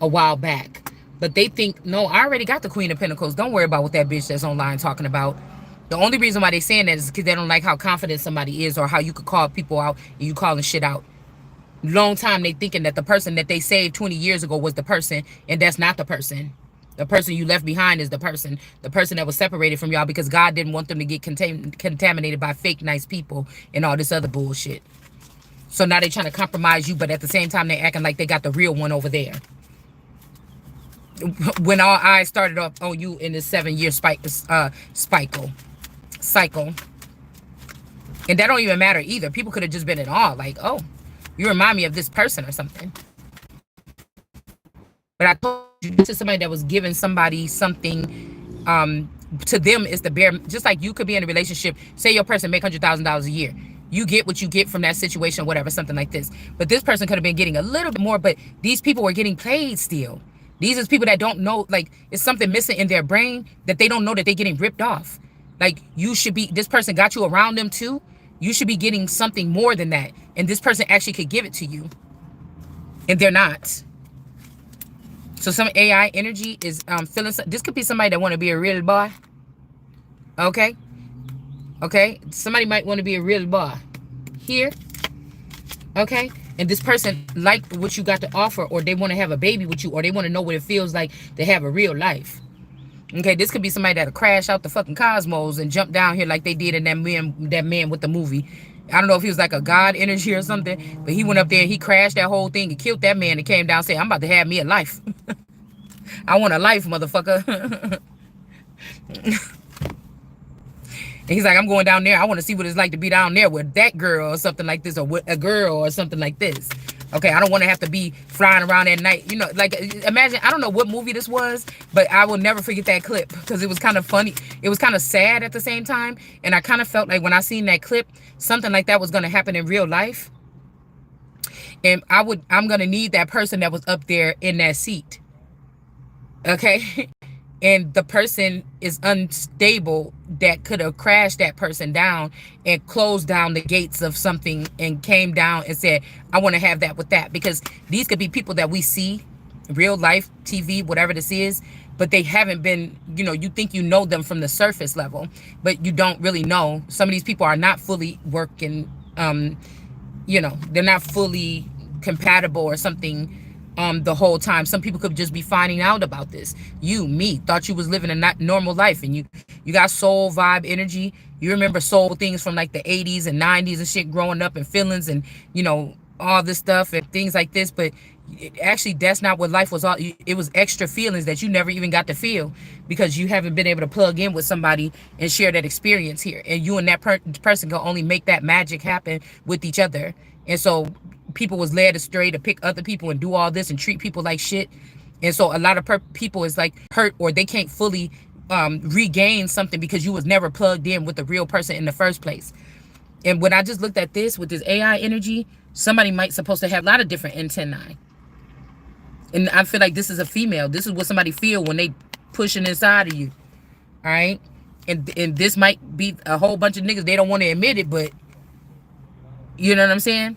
a while back. But they think, no, I already got the Queen of Pentacles. Don't worry about what that bitch that's online talking about. The only reason why they saying that is because they don't like how confident somebody is or how you could call people out and you calling shit out. Long time they thinking that the person that they saved 20 years ago was the person, and that's not the person. The person you left behind is the person that was separated from y'all because God didn't want them to get contaminated by fake nice people and all this other bullshit. So now they trying to compromise you, but at the same time they acting like they got the real one over there. When all eyes started off on you in this 7-year cycle. And that don't even matter either. People could have just been in awe, like, oh, you remind me of this person or something. But I told you, this is somebody that was giving somebody something. To them is the bare, just like you could be in a relationship. Say your person make $100,000 a year. You get what you get from that situation, whatever, something like this. But this person could have been getting a little bit more, but these people were getting played still. These are people that don't know, like, it's something missing in their brain that they don't know that they're getting ripped off. Like, you should be, this person got you around them too. You should be getting something more than that. And this person actually could give it to you. And they're not. So some AI energy is feeling, this could be somebody that want to be a real boy. Okay? Okay? Somebody might want to be a real boy. Here. Okay? And this person like what you got to offer, or they want to have a baby with you, or they want to know what it feels like to have a real life. Okay, this could be somebody that'll crash out the fucking cosmos and jump down here like they did in that man with the movie. I don't know if he was like a god energy or something, but he went up there and he crashed that whole thing and killed that man and came down saying, I'm about to have me a life. I want a life, motherfucker. And he's like, I'm going down there. I want to see what it's like to be down there with that girl or something like this, or with a girl or something like this. Okay, I don't want to have to be flying around at night. You know, like, imagine, I don't know what movie this was, but I will never forget that clip because it was kind of funny. It was kind of sad at the same time. And I kind of felt like when I seen that clip, something like that was going to happen in real life. And I'm going to need that person that was up there in that seat. Okay? And the person is unstable that could have crashed that person down and closed down the gates of something and came down and said, I want to have that with that. Because these could be people that we see, real life, TV, whatever this is, but they haven't been, you know, you think you know them from the surface level, but you don't really know. Some of these people are not fully working, you know, they're not fully compatible or something. The whole time. Some people could just be finding out about this. You, me, thought you was living a not normal life, and you got soul vibe energy. You remember soul things from like the 80s and 90s and shit, growing up, and feelings and, you know, all this stuff and things like this. But actually, that's not what life was all. It was extra feelings that you never even got to feel because you haven't been able to plug in with somebody and share that experience here. And you and that person can only make that magic happen with each other. And so people was led astray to pick other people and do all this and treat people like shit. And so a lot of people is like hurt, or they can't fully regain something because you was never plugged in with the real person in the first place. And when I just looked at this with this AI energy, somebody might supposed to have a lot of different antennae. And I feel like this is a female. This is what somebody feel when they pushing inside of you. All right. And this might be a whole bunch of niggas. They don't want to admit it, but you know what I'm saying?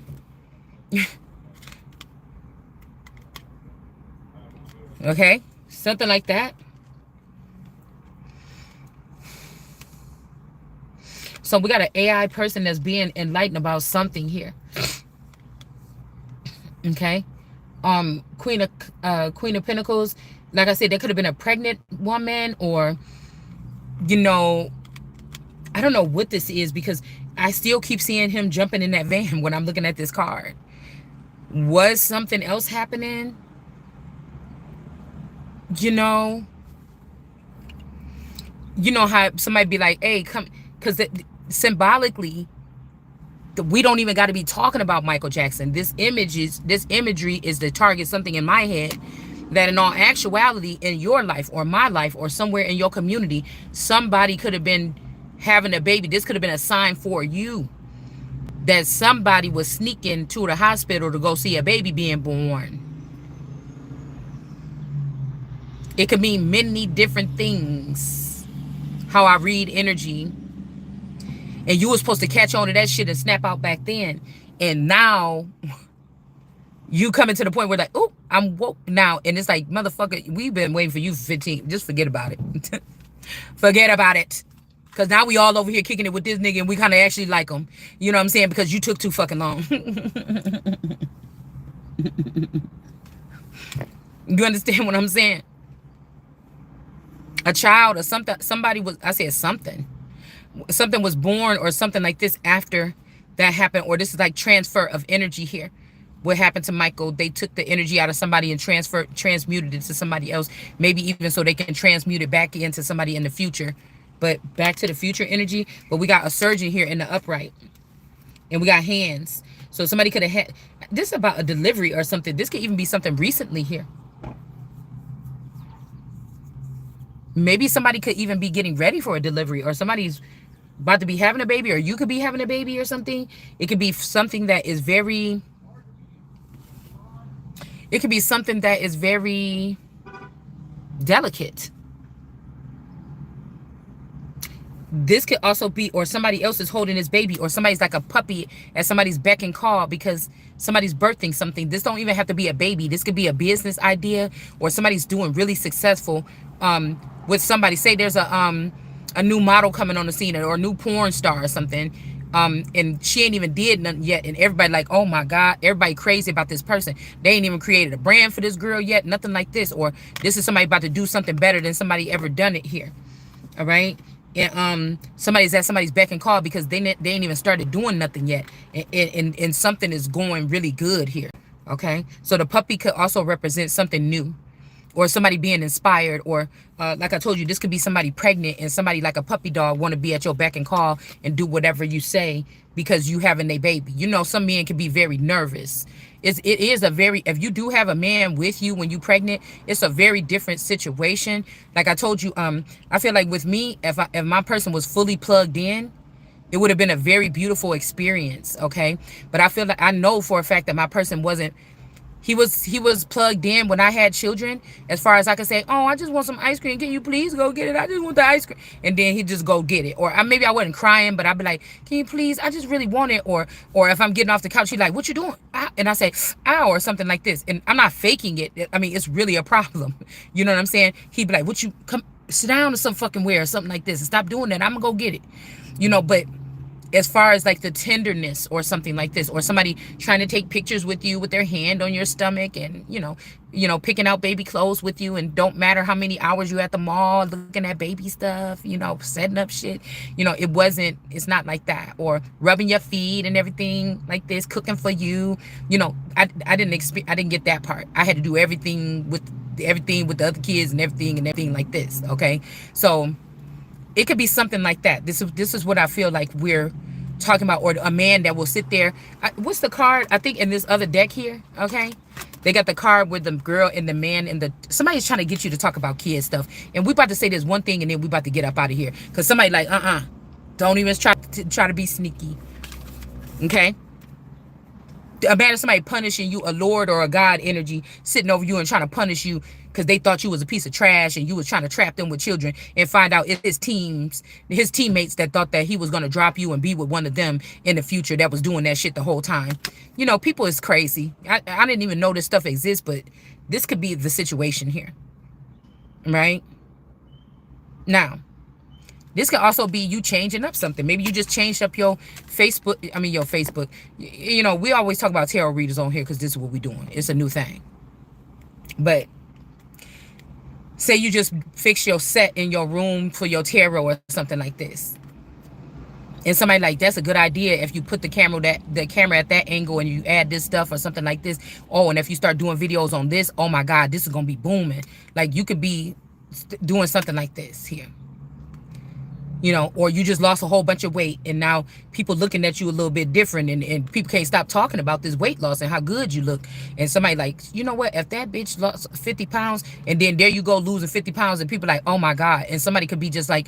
Okay. Something like that. So we got an AI person that's being enlightened about something here. Okay. Queen of Pentacles. Like I said, there could have been a pregnant woman, or, you know, I don't know what this is, because I still keep seeing him jumping in that van when I'm looking at this card. Was something else happening? You know how somebody be like, hey, come, because symbolically, we don't even got to be talking about Michael Jackson. This imagery is to target something in my head that in all actuality, in your life or my life or somewhere in your community, somebody could have been having a baby. This could have been a sign for you that somebody was sneaking to the hospital to go see a baby being born. It could mean many different things, how I read energy. And you were supposed to catch on to that shit and snap out back then. And now you coming to the point where like, oh, I'm woke now. And it's like, motherfucker, we've been waiting for you for 15. Just forget about it. Forget about it. Because now we all over here kicking it with this nigga and we kind of actually like him. You know what I'm saying? Because you took too fucking long. You understand what I'm saying? A child or something, somebody was, I said something was born or something like this after that happened, or this is like transfer of energy here. What happened to Michael? They took the energy out of somebody and transmuted it to somebody else, maybe even so they can transmute it back into somebody in the future. But back to the future energy. But we got a surgeon here in the upright, and we got hands. So somebody could have had this about a delivery or something. This could even be something recently here. Maybe somebody could even be getting ready for a delivery, or somebody's about to be having a baby, or you could be having a baby or something. It could be something that is very, delicate. This could also be, or somebody else is holding this baby, or somebody's like a puppy at somebody's beck and call because somebody's birthing something. This don't even have to be a baby. This could be a business idea, or somebody's doing really successful with somebody. Say there's a new model coming on the scene, or a new porn star or something, and she ain't even did nothing yet, and everybody like, oh my God, everybody crazy about this person. They ain't even created a brand for this girl yet, nothing like this. Or this is somebody about to do something better than somebody ever done it here. All right. And somebody's at somebody's beck and call because they ain't even started doing nothing yet, and something is going really good here. Okay, so the puppy could also represent something new, or somebody being inspired, or like I told you, this could be somebody pregnant and somebody like a puppy dog want to be at your beck and call and do whatever you say because you having a baby. You know, some men can be very nervous. It is a very, if you do have a man with you when you pregnant, it's a very different situation. Like I told you, I feel like with me, if my person was fully plugged in, it would have been a very beautiful experience. Okay, but I feel like I know for a fact that my person wasn't. He was plugged in when I had children, as far as I could say, oh, I just want some ice cream. Can you please go get it? I just want the ice cream. And then he'd just go get it. Or maybe I wasn't crying, but I'd be like, can you please? I just really want it. Or if I'm getting off the couch, he's like, what you doing? And I say, ow, or something like this. And I'm not faking it. I mean, it's really a problem. You know what I'm saying? He'd be like, what you, come sit down or some fucking where or something like this. And stop doing that. I'm going to go get it. You know, but as far as like the tenderness or something like this, or somebody trying to take pictures with you with their hand on your stomach, and you know picking out baby clothes with you, and don't matter how many hours you at the mall looking at baby stuff, setting up shit, it's not like that. Or rubbing your feet and everything like this, cooking for you. I didn't get that part. I had to do everything with the other kids and everything like this. Okay, so it could be something like that. This is what I feel like we're talking about. Or a man that will sit there. What's the card? I think in this other deck here, okay? They got the card with the girl and the man and somebody's trying to get you to talk about kid stuff. And we about to say this one thing and then we about to get up out of here. Because somebody like, don't even try to be sneaky. Okay? Imagine somebody punishing you, a lord or a god energy sitting over you and trying to punish you because they thought you was a piece of trash and you was trying to trap them with children, and find out it's his teammates that thought that he was going to drop you and be with one of them in the future that was doing that shit the whole time. People is crazy. I didn't even know this stuff exists, but this could be the situation here, right? Now, this could also be you changing up something. Maybe you just changed up your Facebook. I mean, your Facebook. We always talk about tarot readers on here because this is what we're doing. It's a new thing. But say you just fix your set in your room for your tarot or something like this. And somebody like, that's a good idea if you put the camera at that angle and you add this stuff or something like this. Oh, and if you start doing videos on this, oh my God, this is going to be booming. Like you could be doing something like this here. Or you just lost a whole bunch of weight and now people looking at you a little bit different, and people can't stop talking about this weight loss and how good you look. And somebody like, you know what, if that bitch lost 50 pounds and then there you go losing 50 pounds and people like, oh my God. And somebody could be just like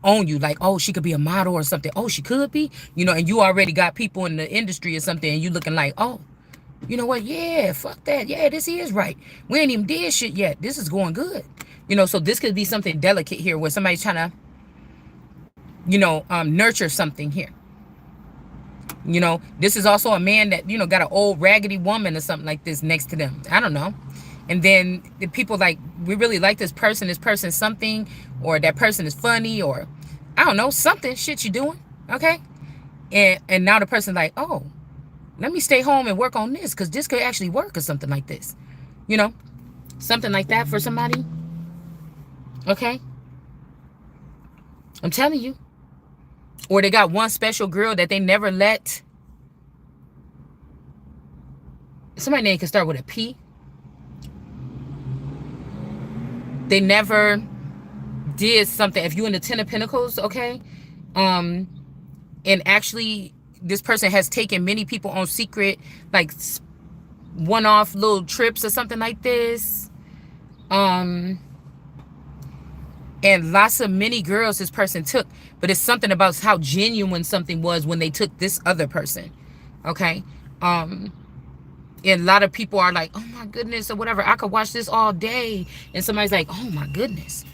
on you, like, oh, she could be a model or something. Oh, she could be, and you already got people in the industry or something and you looking like, oh, you know what, yeah, fuck that. Yeah, this is right. We ain't even did shit yet. This is going good. So this could be something delicate here where somebody's trying to nurture something here. This is also a man that, got an old raggedy woman or something like this next to them. I don't know. And then the people like, we really like this person something, or that person is funny, or I don't know, something shit you doing. Okay. And now the person like, oh, let me stay home and work on this because this could actually work or something like this. Something like that for somebody. Okay. I'm telling you. Or they got one special girl that they never let. Somebody's name can start with a P. They never did something. If you in the 10 of Pentacles, okay? And actually, this person has taken many people on secret, like one-off little trips or something like this. And lots of many girls this person took. But it's something about how genuine something was when they took this other person. Okay? And a lot of people are like, oh my goodness, or whatever. I could watch this all day. And somebody's like, oh my goodness.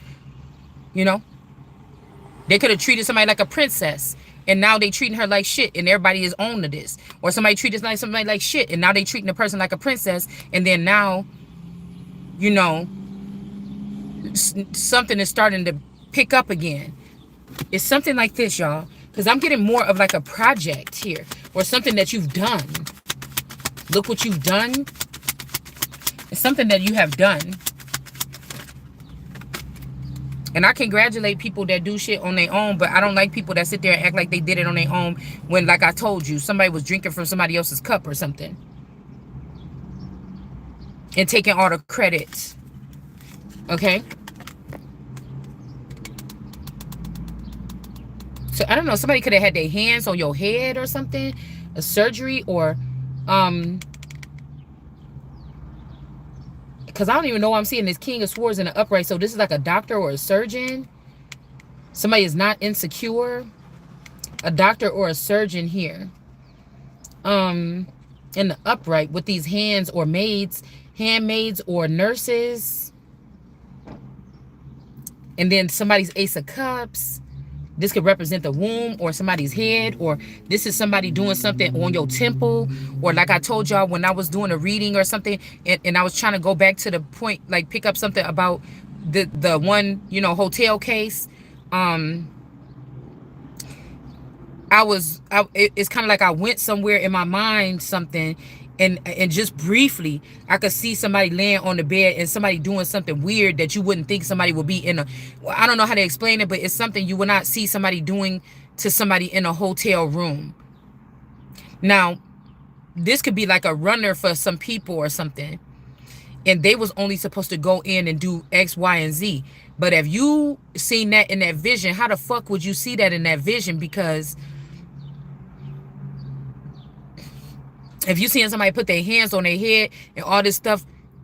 They could have treated somebody like a princess. And now they treating her like shit. And everybody is on to this. Or somebody treated somebody like shit. And now they treating the person like a princess. And then now, something is starting to pick up again. It's something like this, y'all, because I'm getting more of like a project here, or something that you've done. Look what you've done. It's something that you have done. And I congratulate people that do shit on their own, but I don't like people that sit there and act like they did it on their own when, like I told you, somebody was drinking from somebody else's cup or something and taking all the credit. Okay? So I don't know, somebody could have had their hands on your head or something, a surgery, or because I don't even know why I'm seeing this King of Swords in the upright. So this is like a doctor or a surgeon. Somebody is not insecure. A doctor or a surgeon here. In the upright with these hands, or maids, handmaids or nurses. And then somebody's Ace of Cups. This could represent the womb or somebody's head, or this is somebody doing something on your temple, or like I told y'all when I was doing a reading or something, and I was trying to go back to the point, like pick up something about the one, hotel case. It's kind of like I went somewhere in my mind, something, and just briefly I could see somebody laying on the bed and somebody doing something weird that you wouldn't think somebody would be in I don't know how to explain it, but it's something you would not see somebody doing to somebody in a hotel room. Now, this could be like a runner for some people or something, and they was only supposed to go in and do X, Y, and Z. But if you seen that in that vision, how the fuck would you see that in that vision? Because if you seeing somebody put their hands on their head and all this stuff,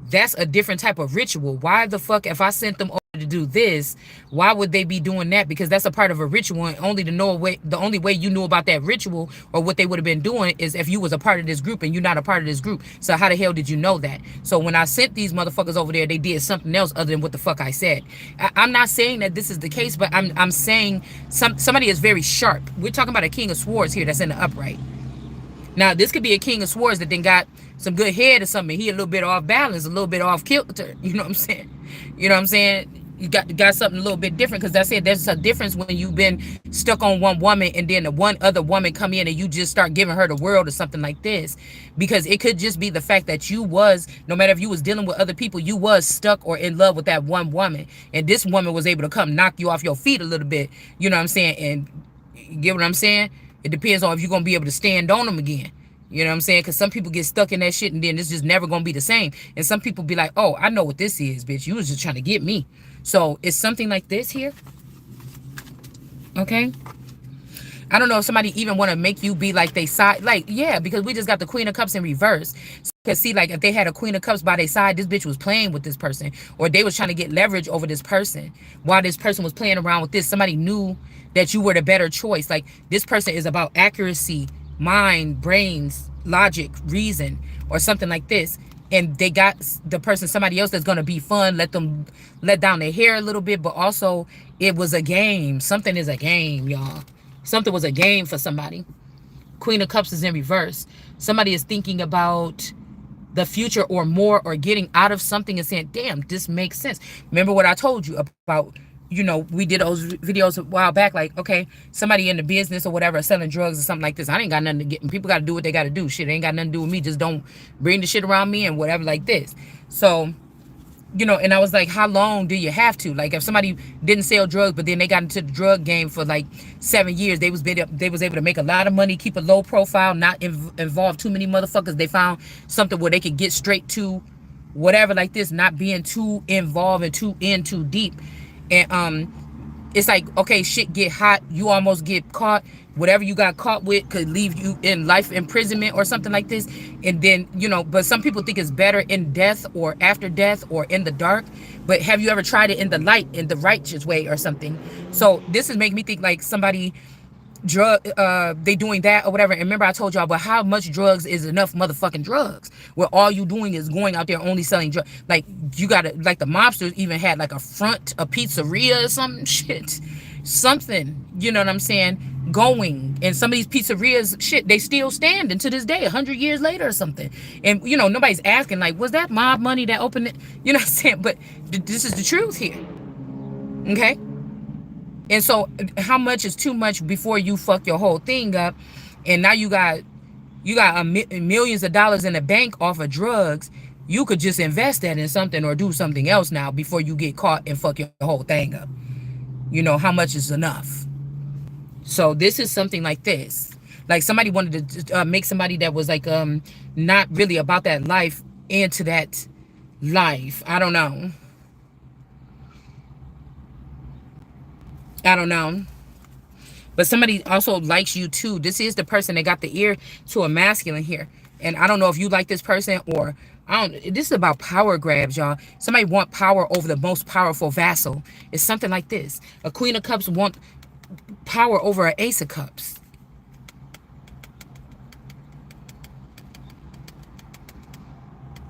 that's a different type of ritual. Why the fuck if I sent them to do this, why would they be doing that? Because that's a part of a ritual, and only to know way, the only way you knew about that ritual or what they would have been doing is if you was a part of this group, and you're not a part of this group. So how the hell did you know that? So when I sent these motherfuckers over there, they did something else other than what the fuck I said. I'm not saying that this is the case, but I'm saying somebody is very sharp. We're talking about a king of swords here that's in the upright. Now, this could be a king of swords that then got some good head or something. He a little bit off balance, a little bit off kilter. You know what I'm saying? You know what I'm saying? You got something a little bit different, because that's it. There's a difference when you've been stuck on one woman and then the one other woman come in and you just start giving her the world or something like this. Because it could just be the fact that you was, no matter if you was dealing with other people, you was stuck or in love with that one woman. And this woman was able to come knock you off your feet a little bit. You know what I'm saying? And you get what I'm saying? It depends on if you're going to be able to stand on them again. You know what I'm saying? Because some people get stuck in that shit and then it's just never going to be the same. And some people be like, oh, I know what this is, bitch. You was just trying to get me. So it's something like this here. Okay? I don't know if somebody even want to make you be like they side. Like, yeah, because we just got the Queen of Cups in reverse. Because see, like, if they had a Queen of Cups by their side, this bitch was playing with this person. Or they was trying to get leverage over this person. While this person was playing around with this, somebody knew that you were the better choice. Like, this person is about accuracy, mind, brains, logic, reason, or something like this. And they got the person, somebody else that's going to be fun, let them let down their hair a little bit. But also, it was a game. Something is a game, y'all. Something was a game for somebody. Queen of Cups is in reverse. Somebody is thinking about the future or more, or getting out of something and saying, damn, this makes sense. Remember what I told you about, you know, we did those videos a while back, like, okay, somebody in the business or whatever, selling drugs or something like this. I ain't got nothing to get. People got to do what they got to do. Shit, ain't got nothing to do with me. Just don't bring the shit around me and whatever like this. So, you know, and I was like, how long do you have to? Like, if somebody didn't sell drugs, but then they got into the drug game for like 7 years, they was able to make a lot of money, keep a low profile, not involve too many motherfuckers. They found something where they could get straight to whatever like this, not being too involved and too deep. And it's like, okay, shit get hot, you almost get caught. Whatever you got caught with could leave you in life imprisonment or something like this. And then, you know, but some people think it's better in death or after death or in the dark. But have you ever tried it in the light, in the righteous way or something? So this is making me think like somebody they doing that or whatever. And remember I told y'all, but how much drugs is enough motherfucking drugs where all you doing is going out there only selling drugs? Like, you gotta, like, the mobsters even had like a pizzeria or some shit, something, you know what I'm saying, going. And some of these pizzerias, shit, they still standing to this day 100 years later or something. And you know, nobody's asking like, was that mob money that opened it? You know what I'm saying? But this is the truth here. Okay. And so how much is too much before you fuck your whole thing up? And now you got millions of dollars in the bank off of drugs. You could just invest that in something or do something else now before you get caught and fuck your whole thing up. You know, how much is enough? So this is something like this. Like, somebody wanted to make somebody that was like not really about that life into that life. I don't know. But somebody also likes you too. This is the person that got the ear to a masculine here. And I don't know if you like this person or I don't. This is about power grabs, y'all. Somebody want power over the most powerful vassal. It's something like this. A Queen of Cups want power over an Ace of Cups.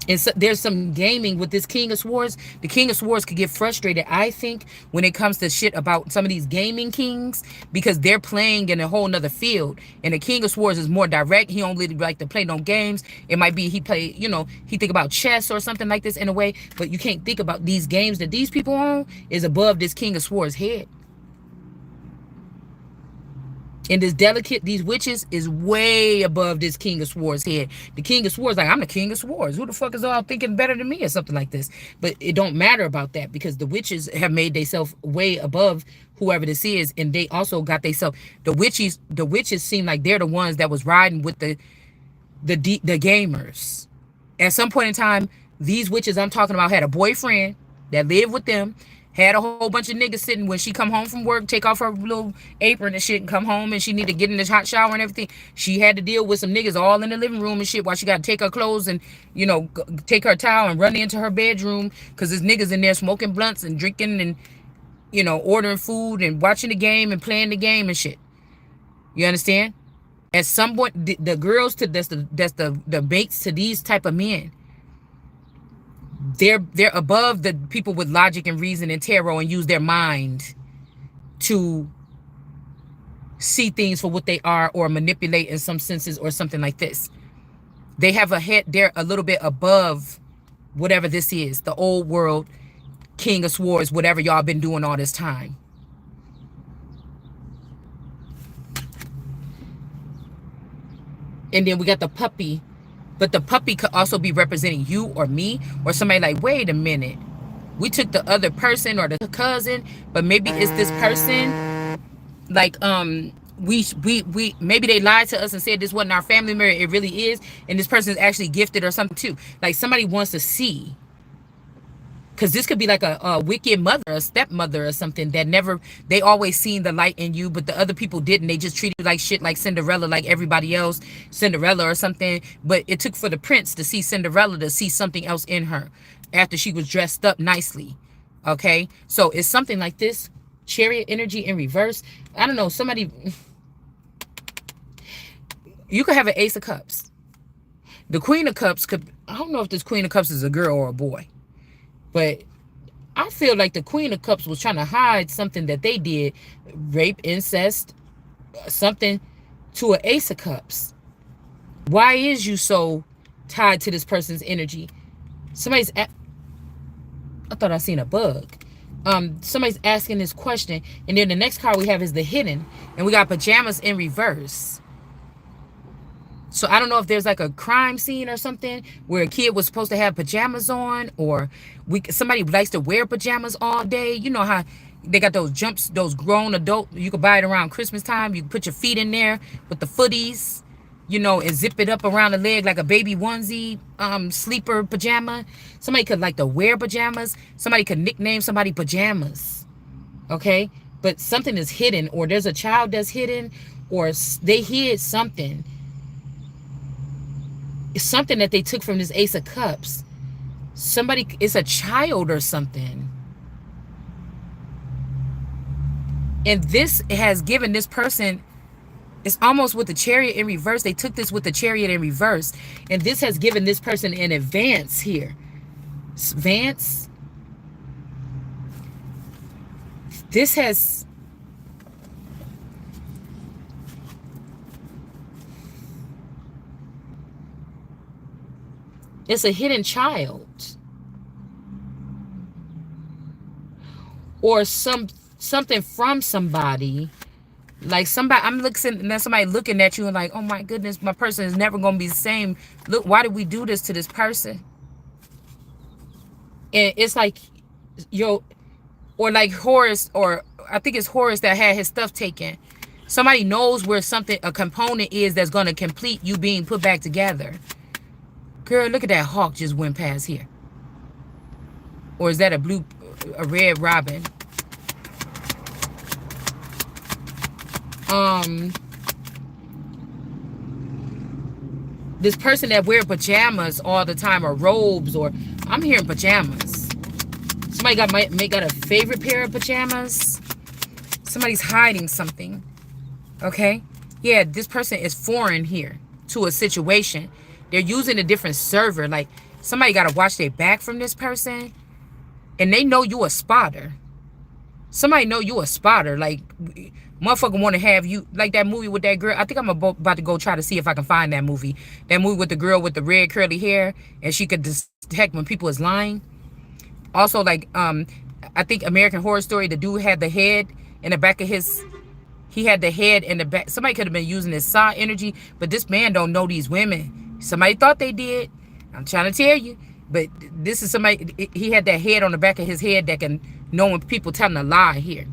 And so there's some gaming with this King of Swords. The King of Swords could get frustrated, I think, when it comes to shit about some of these gaming kings, because they're playing in a whole nother field. And the King of Swords is more direct. He don't really like to play no games. It might be he play, you know, he think about chess or something like this in a way. But you can't think about these games that these people own is above this King of Swords head. And this delicate, these witches is way above this King of Swords head. The King of Swords, like, I'm the King of Swords. Who the fuck is all thinking better than me or something like this? But it don't matter about that, because the witches have made themselves way above whoever this is. And they also got themselves, the witches seem like they're the ones that was riding with the gamers. At some point in time, these witches I'm talking about had a boyfriend that lived with them, Had a whole bunch of niggas sitting when she come home from work, take off her little apron and shit and come home and she need to get in the hot shower and everything. She had to deal with some niggas all in the living room and shit while she got to take her clothes and, you know, take her towel and run into her bedroom because there's niggas in there smoking blunts and drinking and, you know, ordering food and watching the game and playing the game and shit. You understand? At some point, the girls that's the baits to these type of men. They're above the people with logic and reason and tarot and use their mind to see things for what they are or manipulate in some senses or something like this. They have a head, they're a little bit above whatever this is, the old world, King of Swords, whatever y'all been doing all this time. And then we got the puppy. But the puppy could also be representing you or me or somebody like, wait a minute. We took the other person or the cousin, but maybe it's this person. Like, we maybe they lied to us and said this wasn't our family member. It really is. And this person is actually gifted or something too. Like somebody wants to see. Because this could be like a wicked mother, a stepmother or something that never, they always seen the light in you, but the other people didn't. They just treated you like shit, like Cinderella, like everybody else, Cinderella or something. But it took for the prince to see Cinderella to see something else in her after she was dressed up nicely. Okay? So it's something like this. Chariot energy in reverse. I don't know, somebody, you could have an Ace of Cups. The Queen of Cups could, I don't know if this Queen of Cups is a girl or a boy. But I feel like the Queen of Cups was trying to hide something that they did. Rape, incest, something to an Ace of Cups. Why is you so tied to this person's energy? Somebody's... I thought I seen a bug. Somebody's asking this question. And then the next card we have is the Hidden. And we got pajamas in reverse. So I don't know if there's like a crime scene or something where a kid was supposed to have pajamas on, or somebody likes to wear pajamas all day. You know how they got those jumps, those grown adult, you could buy it around Christmas time. You can put your feet in there with the footies, you know, and zip it up around the leg like a baby onesie, sleeper pajama. Somebody could like to wear pajamas. Somebody could nickname somebody pajamas. Okay. But something is hidden, or there's a child that's hidden, or they hid something. It's something that they took from this Ace of Cups. Somebody, it's a child or something. And this has given this person, it's almost with the Chariot in reverse. They took this with the Chariot in reverse. And this has given this person an advance here. Advance. This has... It's a hidden child. Or something from somebody. Like somebody, I'm looking, and then somebody looking at you and like, oh my goodness, my person is never going to be the same. Look, why did we do this to this person? And it's like, yo, or like Horus, or I think it's Horus that had his stuff taken. Somebody knows where something, a component is that's going to complete you being put back together. Girl, look at that hawk just went past here. Or is that a red robin? This person that wear pajamas all the time, or robes, or I'm hearing pajamas. Somebody got a favorite pair of pajamas. Somebody's hiding something. Okay? Yeah, this person is foreign here to a situation. They're using a different server. Like, somebody got to watch their back from this person. And they know you a spotter. Somebody know you a spotter. Like, motherfucker want to have you. Like that movie with that girl. I think I'm about to go try to see if I can find that movie. That movie with the girl with the red curly hair. And she could detect when people is lying. Also, like, I think American Horror Story, the dude had the head in the back of his... He had the head in the back. Somebody could have been using his saw energy. But this man don't know these women. Somebody thought they did. I'm trying to tell you. But this is somebody, he had that head on the back of his head that can know when people telling a lie here.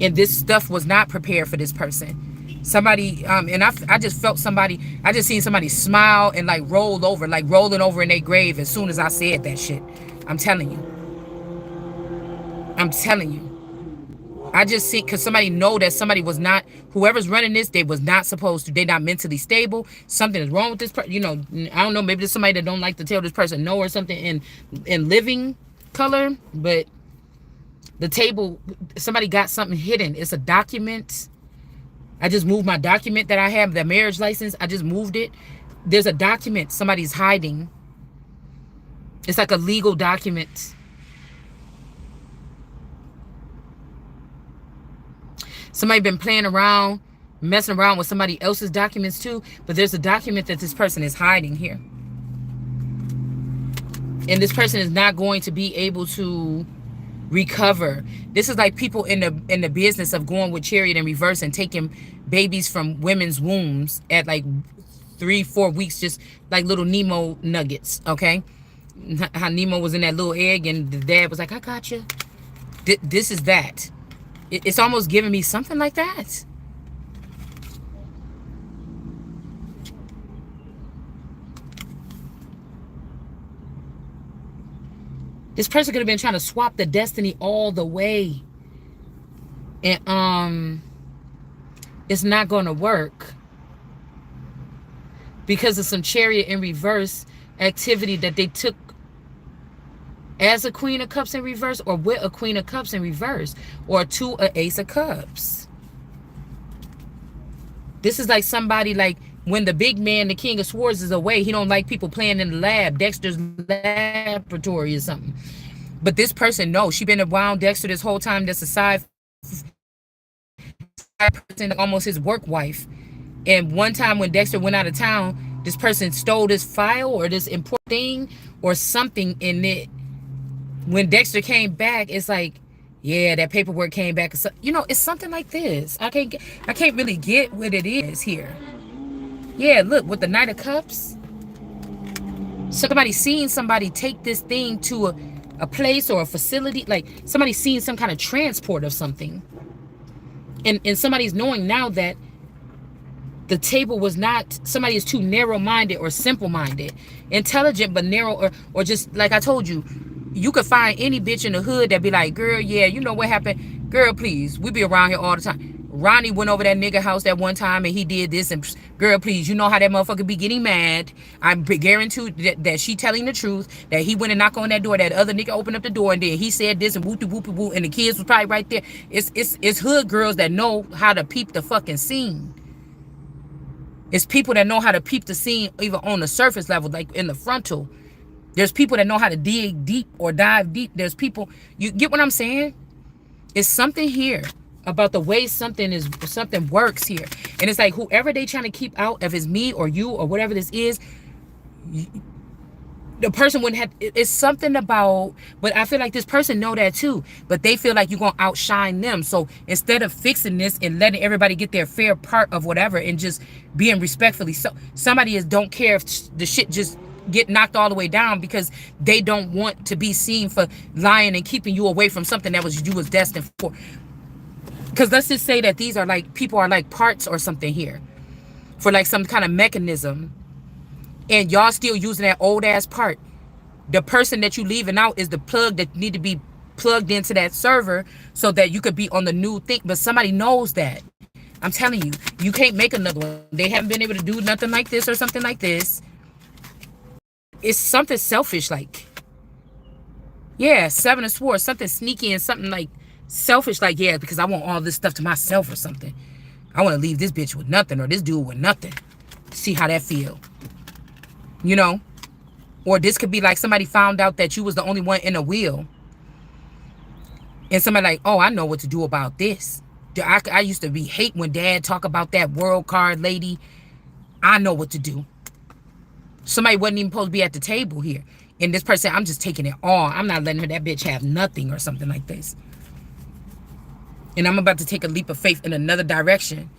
And this stuff was not prepared for this person. Somebody, and I just felt somebody, I just seen somebody smile and like roll over, like rolling over in their grave as soon as I said that shit. I'm telling you. I'm telling you. I just see, because somebody know that somebody was not, whoever's running this, they was not supposed to. They not mentally stable. Something is wrong with this person. You know, I don't know. Maybe there's somebody that don't like to tell this person no or something in living color. But the table, somebody got something hidden. It's a document. I just moved my document that I have, the marriage license. I just moved it. There's a document somebody's hiding. It's like a legal document. Somebody been playing around, messing around with somebody else's documents too. But there's a document that this person is hiding here. And this person is not going to be able to recover. This is like people in the business of going with chariot in reverse and taking babies from women's wombs at like 3-4 weeks, just like little Nemo nuggets. Okay, how Nemo was in that little egg and the dad was like, I got you. This is that. It's almost giving me something like that. This person could have been trying to swap the destiny all the way. And it's not going to work. Because of some chariot in reverse activity that they took as a Queen of Cups in reverse, or with a Queen of Cups in reverse, or to an Ace of Cups. This is like somebody, like when the big man, the King of Swords, is away, he don't like people playing in the lab, Dexter's laboratory or something. But this person knows. She been around Dexter this whole time. That's a side person, almost his work wife. And one time when Dexter went out of town, this person stole this file or this important thing or something in it. When Dexter came back, it's like, yeah, that paperwork came back. You know, it's something like this. I can't really get what it is here. Yeah, look, with the Knight of Cups. Somebody seen somebody take this thing to a place or a facility. Like somebody seen some kind of transport of something. And somebody's knowing now that the table was not, somebody is too narrow-minded or simple-minded. Intelligent but narrow, or just like I told you, you could find any bitch in the hood that be like, girl, yeah, you know what happened? Girl, please, we be around here all the time. Ronnie went over that nigga house that one time and he did this, and girl, please, you know how that motherfucker be getting mad. I'm guaranteed that she telling the truth, that he went and knocked on that door, that other nigga opened up the door and then he said this and whoopty whoopty whoop, and the kids was probably right there. It's hood girls that know how to peep the fucking scene. It's people that know how to peep the scene even on the surface level, like in the frontal. There's people that know how to dig deep or dive deep. There's people, you get what I'm saying? It's something here about the way something works here. And it's like whoever they trying to keep out, if it's me or you or whatever this is, the person wouldn't have, it's something about, but I feel like this person know that too, but they feel like you're going to outshine them. So instead of fixing this and letting everybody get their fair part of whatever and just being respectfully, so somebody don't care if the shit just get knocked all the way down because they don't want to be seen for lying and keeping you away from something that you was destined for. Because let's just say that these are like, people are like parts or something here for like some kind of mechanism, and y'all still using that old ass part. The person that you leaving out is the plug that need to be plugged into that server so that you could be on the new thing. But somebody knows that. I'm telling you, you can't make another one. They haven't been able to do nothing like this or something like this. It's something selfish, like, yeah, Seven of Swords, something sneaky and something like selfish, like, yeah, because I want all this stuff to myself or something. I want to leave this bitch with nothing or this dude with nothing. See how that feel. You know? Or this could be like somebody found out that you was the only one in a wheel. And somebody like, oh, I know what to do about this. I used to be hate when dad talk about that world card lady. I know what to do. Somebody wasn't even supposed to be at the table here. And this person, I'm just taking it all. I'm not letting that bitch have nothing or something like this. And I'm about to take a leap of faith in another direction.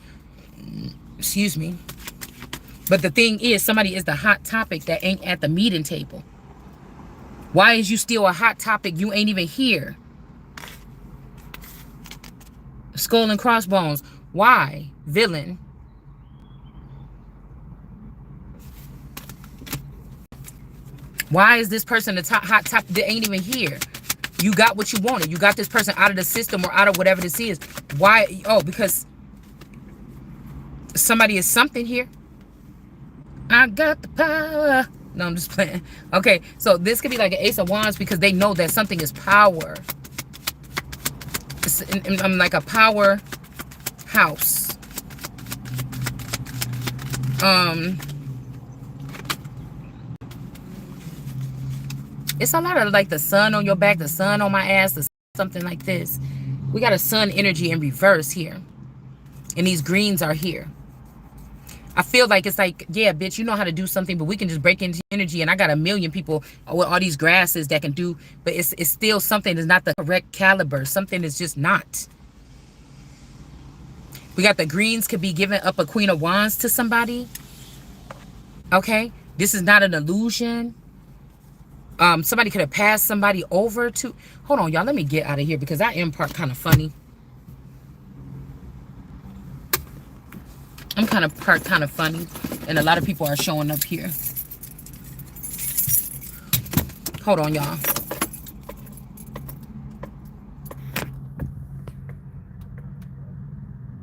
Excuse me. But the thing is, somebody is the hot topic that ain't at the meeting table. Why is you still a hot topic? You ain't even here. Skull and crossbones. Why? Villain. Why is this person the hot topic that ain't even here? You got what you wanted. You got this person out of the system or out of whatever this is. Why? Oh, because somebody is something here. I got the power. No, I'm just playing. Okay, so this could be like an Ace of Wands because they know that something is power. I'm like a power house. It's a lot of like the sun on your back, the sun on my ass, something like this. We got a sun energy in reverse here. And these greens are here. I feel like it's like, yeah, bitch, you know how to do something, but we can just break into energy. And I got a million people with all these grasses that can do, but it's still something that's not the correct caliber. Something is just not. We got the greens could be giving up a Queen of Wands to somebody. Okay. This is not an illusion. Somebody could have passed somebody over to. Hold on, y'all. Let me get out of here because I am part kind of funny. I'm kind of funny, and a lot of people are showing up here. Hold on, y'all.